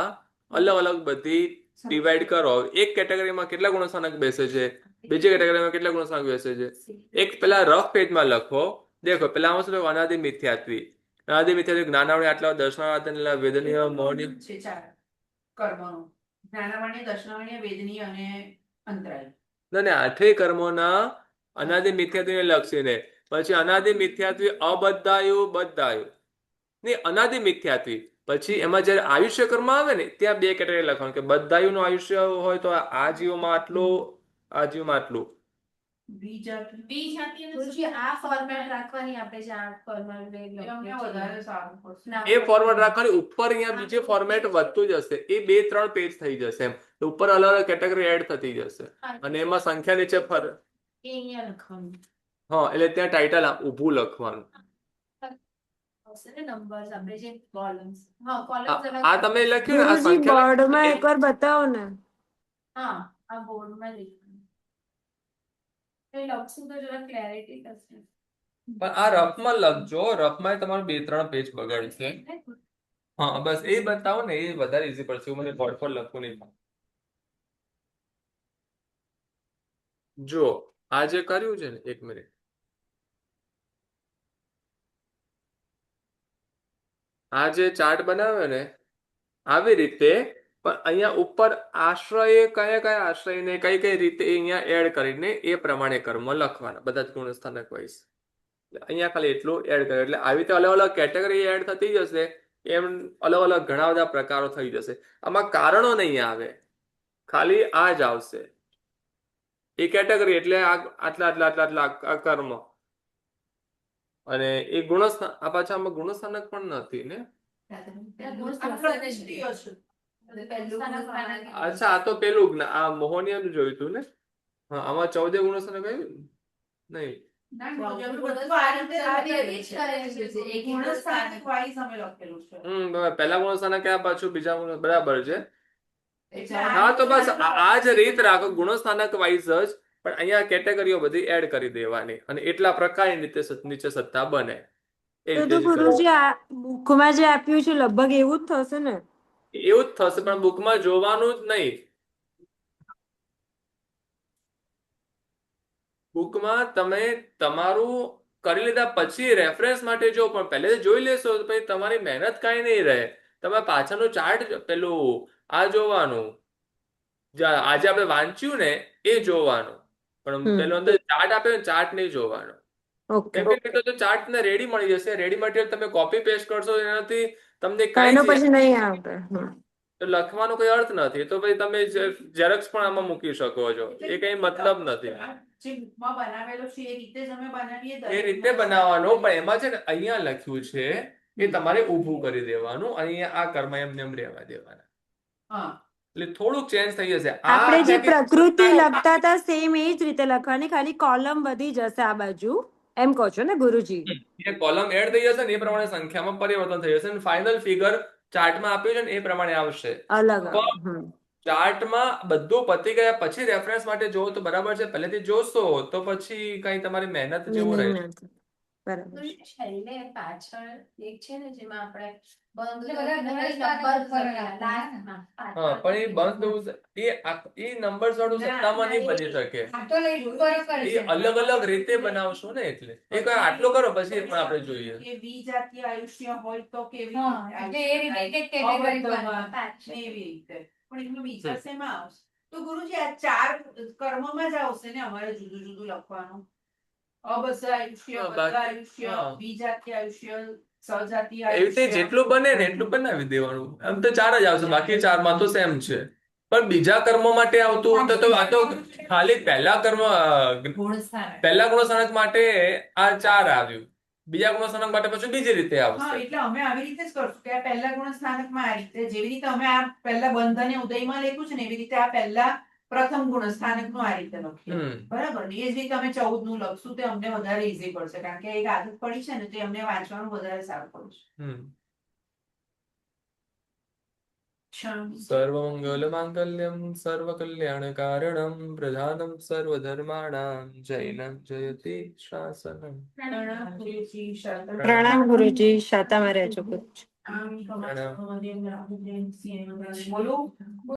અલગ અલગ બધી ડિવાઈડ કરો. એક કેટેગરીમાં કેટલા ગુણસ્થાનક બેસે છે, બીજી કેટેગરીમાં કેટલા ગુણસ્થાનક બેસે છે. એક પેલા રફ પેજમાં લખો. દેખો પેલા આમાં શું અનાદિ મિથ્યાત્વી, અનાદિ મિથ્યાત્વી જ્ઞાનાવળી આટલા, દર્શનાવળી વેદનીય, મૌન્ય છે. 4 કર્મોનું જ્ઞાનાવર્ણ્ય, દર્શનાવર્ણ્ય, વેદનીય અને અંતરાય. ને 8 કર્મોના અનાદિ મિથ્યાત્વીને લક્ષીને પછી અનાદિ મિથ્યાત્વી અબદ્ધાયું, બદ્ધાયું ને અનાદિ મિથ્યાત્વી. પછી એમાં જયારે આયુષ્ય કર્મ આવે ને ત્યાં 2 કેટેગરી લખવાનું કે બદ્ધાયુનું આયુષ્ય હોય તો આ જીવમાં આટલું, આ જીવમાં આટલું, દ્વિજાતિ અને ગુરુજી આ ફોર્મેટ રાખવાની આપણે જે આ ફોર્મેટ અમને વધારે સારું પડશે. એ ફોર્મેટ રાખવાની ઉપર અહીંયા બીજે ફોર્મેટ વધતું જશે, એ 2-3 પેજ થઈ જશે એમ. તો ઉપર અલગ અલગ કેટેગરી એડ થતી જશે અને એમાં સંખ્યા નીચે એ અહીંયા લખવાનું હા, એટલે ત્યાં ટાઇટલ ઊભું લખવાનું. હશે ને નંબર્સ આપણે જે કોલમ્સ હા કોલમ્સ આ તમે લખ્યું ને આ ગુરુજી સંખ્યા બોર્ડમાં એકવાર બતાવો ને. હા આ બોર્ડમાં લખવાનું એ લખશું તો જરા ક્લેરિટી થશે. પણ આ રફમાં લખજો, રફમાં તમારું 2-3 પેજ બગાડશે. હા બસ એ બતાવો ને, એ વધારે ઈઝી પડશે. મને બોર્ડ પર લખવું નહીં. જો આ જે કર્યું છે ને, 1 મિનિટ, આ જે ચાર્ટ બનાવ્યો ને આવી રીતે, પણ અહીંયા ઉપર આશ્રય કયા આશ્રયને કઈ કઈ રીતે અહીંયા એડ કરીને એ પ્રમાણે કર્મ લખવાના, બધા જ ગુણસ્થાનક વાઇઝ. અહીંયા ખાલી એટલું એડ કર્યું એટલે આવી રીતે અલગ અલગ કેટેગરી એડ થતી જશે. એમ અલગ અલગ ઘણા બધા પ્રકારો થઈ જશે. આમાં કારણો નહીં આવે, ખાલી આ જ આવશે. એ કેટેગરી એટલે આટલા આટલા આટલા આટલા કર્મ. અને એ ગુણસ્થાન, આ પાછા આમાં ગુણસ્થાનક પણ નથી ને. અચ્છા, આ તો પેલું આ મોહનીયનું જોયું હતું ને. હા, આમાં 14 ગુણસ્થાનક આવ્યું નહીં. પહેલા ગુણસ્થાનક આ પાછું બીજા બરાબર છે. હા તો બસ આ જ રીત રાખો, ગુણસ્થાનક વાઇઝ જ, પણ અહીંયા કેટેગરીઓ બધી એડ કરી દેવાની અને એટલા પ્રકારની રીતે નીચે સત્તા બને. તો ગુરુજી આ બુકમાં જે આપ્યું છે લગભગ એવું જ થશે ને? એવું જ થશે, પણ બુકમાં જોવાનું જ નહીં. બુકમાં તમે તમારું કરી લીધા પછી રેફરન્સ માટે જો, પણ પહેલે જોઈ લેશો તો પછી તમારી મહેનત કાંઈ નહીં રહે. તમે પાછળનું ચાર્ટ પેલું આ જોવાનું, આજે આપણે વાંચ્યું ને એ જોવાનું, પણ પેલો અંદર ચાર્ટ આપ્યો ને ચાર્ટ નહીં જોવાનો. કેમ કે તો ચાર્ટ ને રેડી મળી જશે. રેડી મટીરિયલ તમે કોપી પેસ્ટ કરશો એનાથી તમને કાંઈ કઈ પછી નહીં આવડે. તો લખવાનો કોઈ અર્થ નથી. તો પછી તમે ઝેરોક્સ પણ આમાં મૂકી શકો છો, એ કઈ મતલબ નથી. જે બુકમાં બનાવેલો છે એ રીતે જ અમે બનાવીએ, એ રીતે બનાવવાનો, પણ એમાં છે ને અહીંયા લખ્યું છે કે તમારે ઊભું કરી દેવાનું, અહીંયા આ કર્મ એમને એમ રહેવા દેવાના. હા, એટલે થોડુંક ચેન્જ થઈ જશે. આપણે જે પ્રકૃતિ લખતા હતા સેમ એ જ રીતે લખવાની, ખાલી કોલમ વધી જશે આ બાજુ, એમ કહો છો ને ગુરુજી? એ કોલમ એડ થઈ જશે ને એ પ્રમાણે સંખ્યામાં પરિવર્તન થઈ જશે અને ફાઇનલ ફિગર ચાર્ટમાં આપ્યું છે ને એ પ્રમાણે આવશે. અલગ ચાર્ટમાં બધું પતી ગયા પછી રેફરન્સ માટે જોવો તો બરાબર છે, પહેલેથી જોશો તો પછી કઈ તમારી મહેનત જેવું રહે. બરાબર. છેલ્લે પાછળ એક છે ને જેમાં આપણે હા, પણ એ બંધ એ નંબર્સ વાળું સત્તામાં નહીં બની શકે. એ અલગ અલગ રીતે બનાવશો ને, એટલે એ કઈ આટલું કરો પછી પણ આપણે જોઈએ કે વિજાતીય આયુષ્ય હોય તો કેવી એવી રીતે, પણ એમાં બીજા શેમાં આવશે? તો ગુરુજી આ 4 કર્મમાં જ આવશે ને અમારે જુદું જુદું લખવાનું? અબદ્ધ આયુષ્ય, બદ્ધ આયુષ્ય, વિજાતીય આયુષ્ય, સજાતીય એવી રીતે આયુષ્ય. જેટલું બને ને એટલું બનાવી દેવાનું. આમ તો 4 જ આવશે, બાકી 4 માં તો સેમ છે. પણ બીજા કર્મો માટે આવતું તો આ તો ખાલી પહેલા ગુણસ્થાનક માટે આ 4 આવ્યું, બીજા ગુણસ્થાનક માટે પછી બીજી રીતે હા, આવશે. એટલે અમે આવી રીતે જ કરશું કે આ પહેલા ગુણસ્થાનકમાં આ રીતે, જેવી રીતે અમે આ પહેલા બંધ અને ઉદયમાં લખ્યું છે ને એવી રીતે આ પહેલા પ્રથમ ગુણસ્થાનકનું આ રીતે લખીએ. બરાબર ને? એ જ રીતે અમે 14 નું લખશું, તે અમને વધારે ઈઝી પડશે, કારણ કે એક આદત પડી છે ને તે અમને વાંચવાનું વધારે સારું પડશે. સર્વમંગલ માંગલ્યમ સર્વકલ્યાણકારણમ પ્રધાનમ સર્વધર્માણામ જૈનમ જયતિ શાસનમ. પ્રણામ ગુરુજી, શાતામાં રહેજો. બોલો.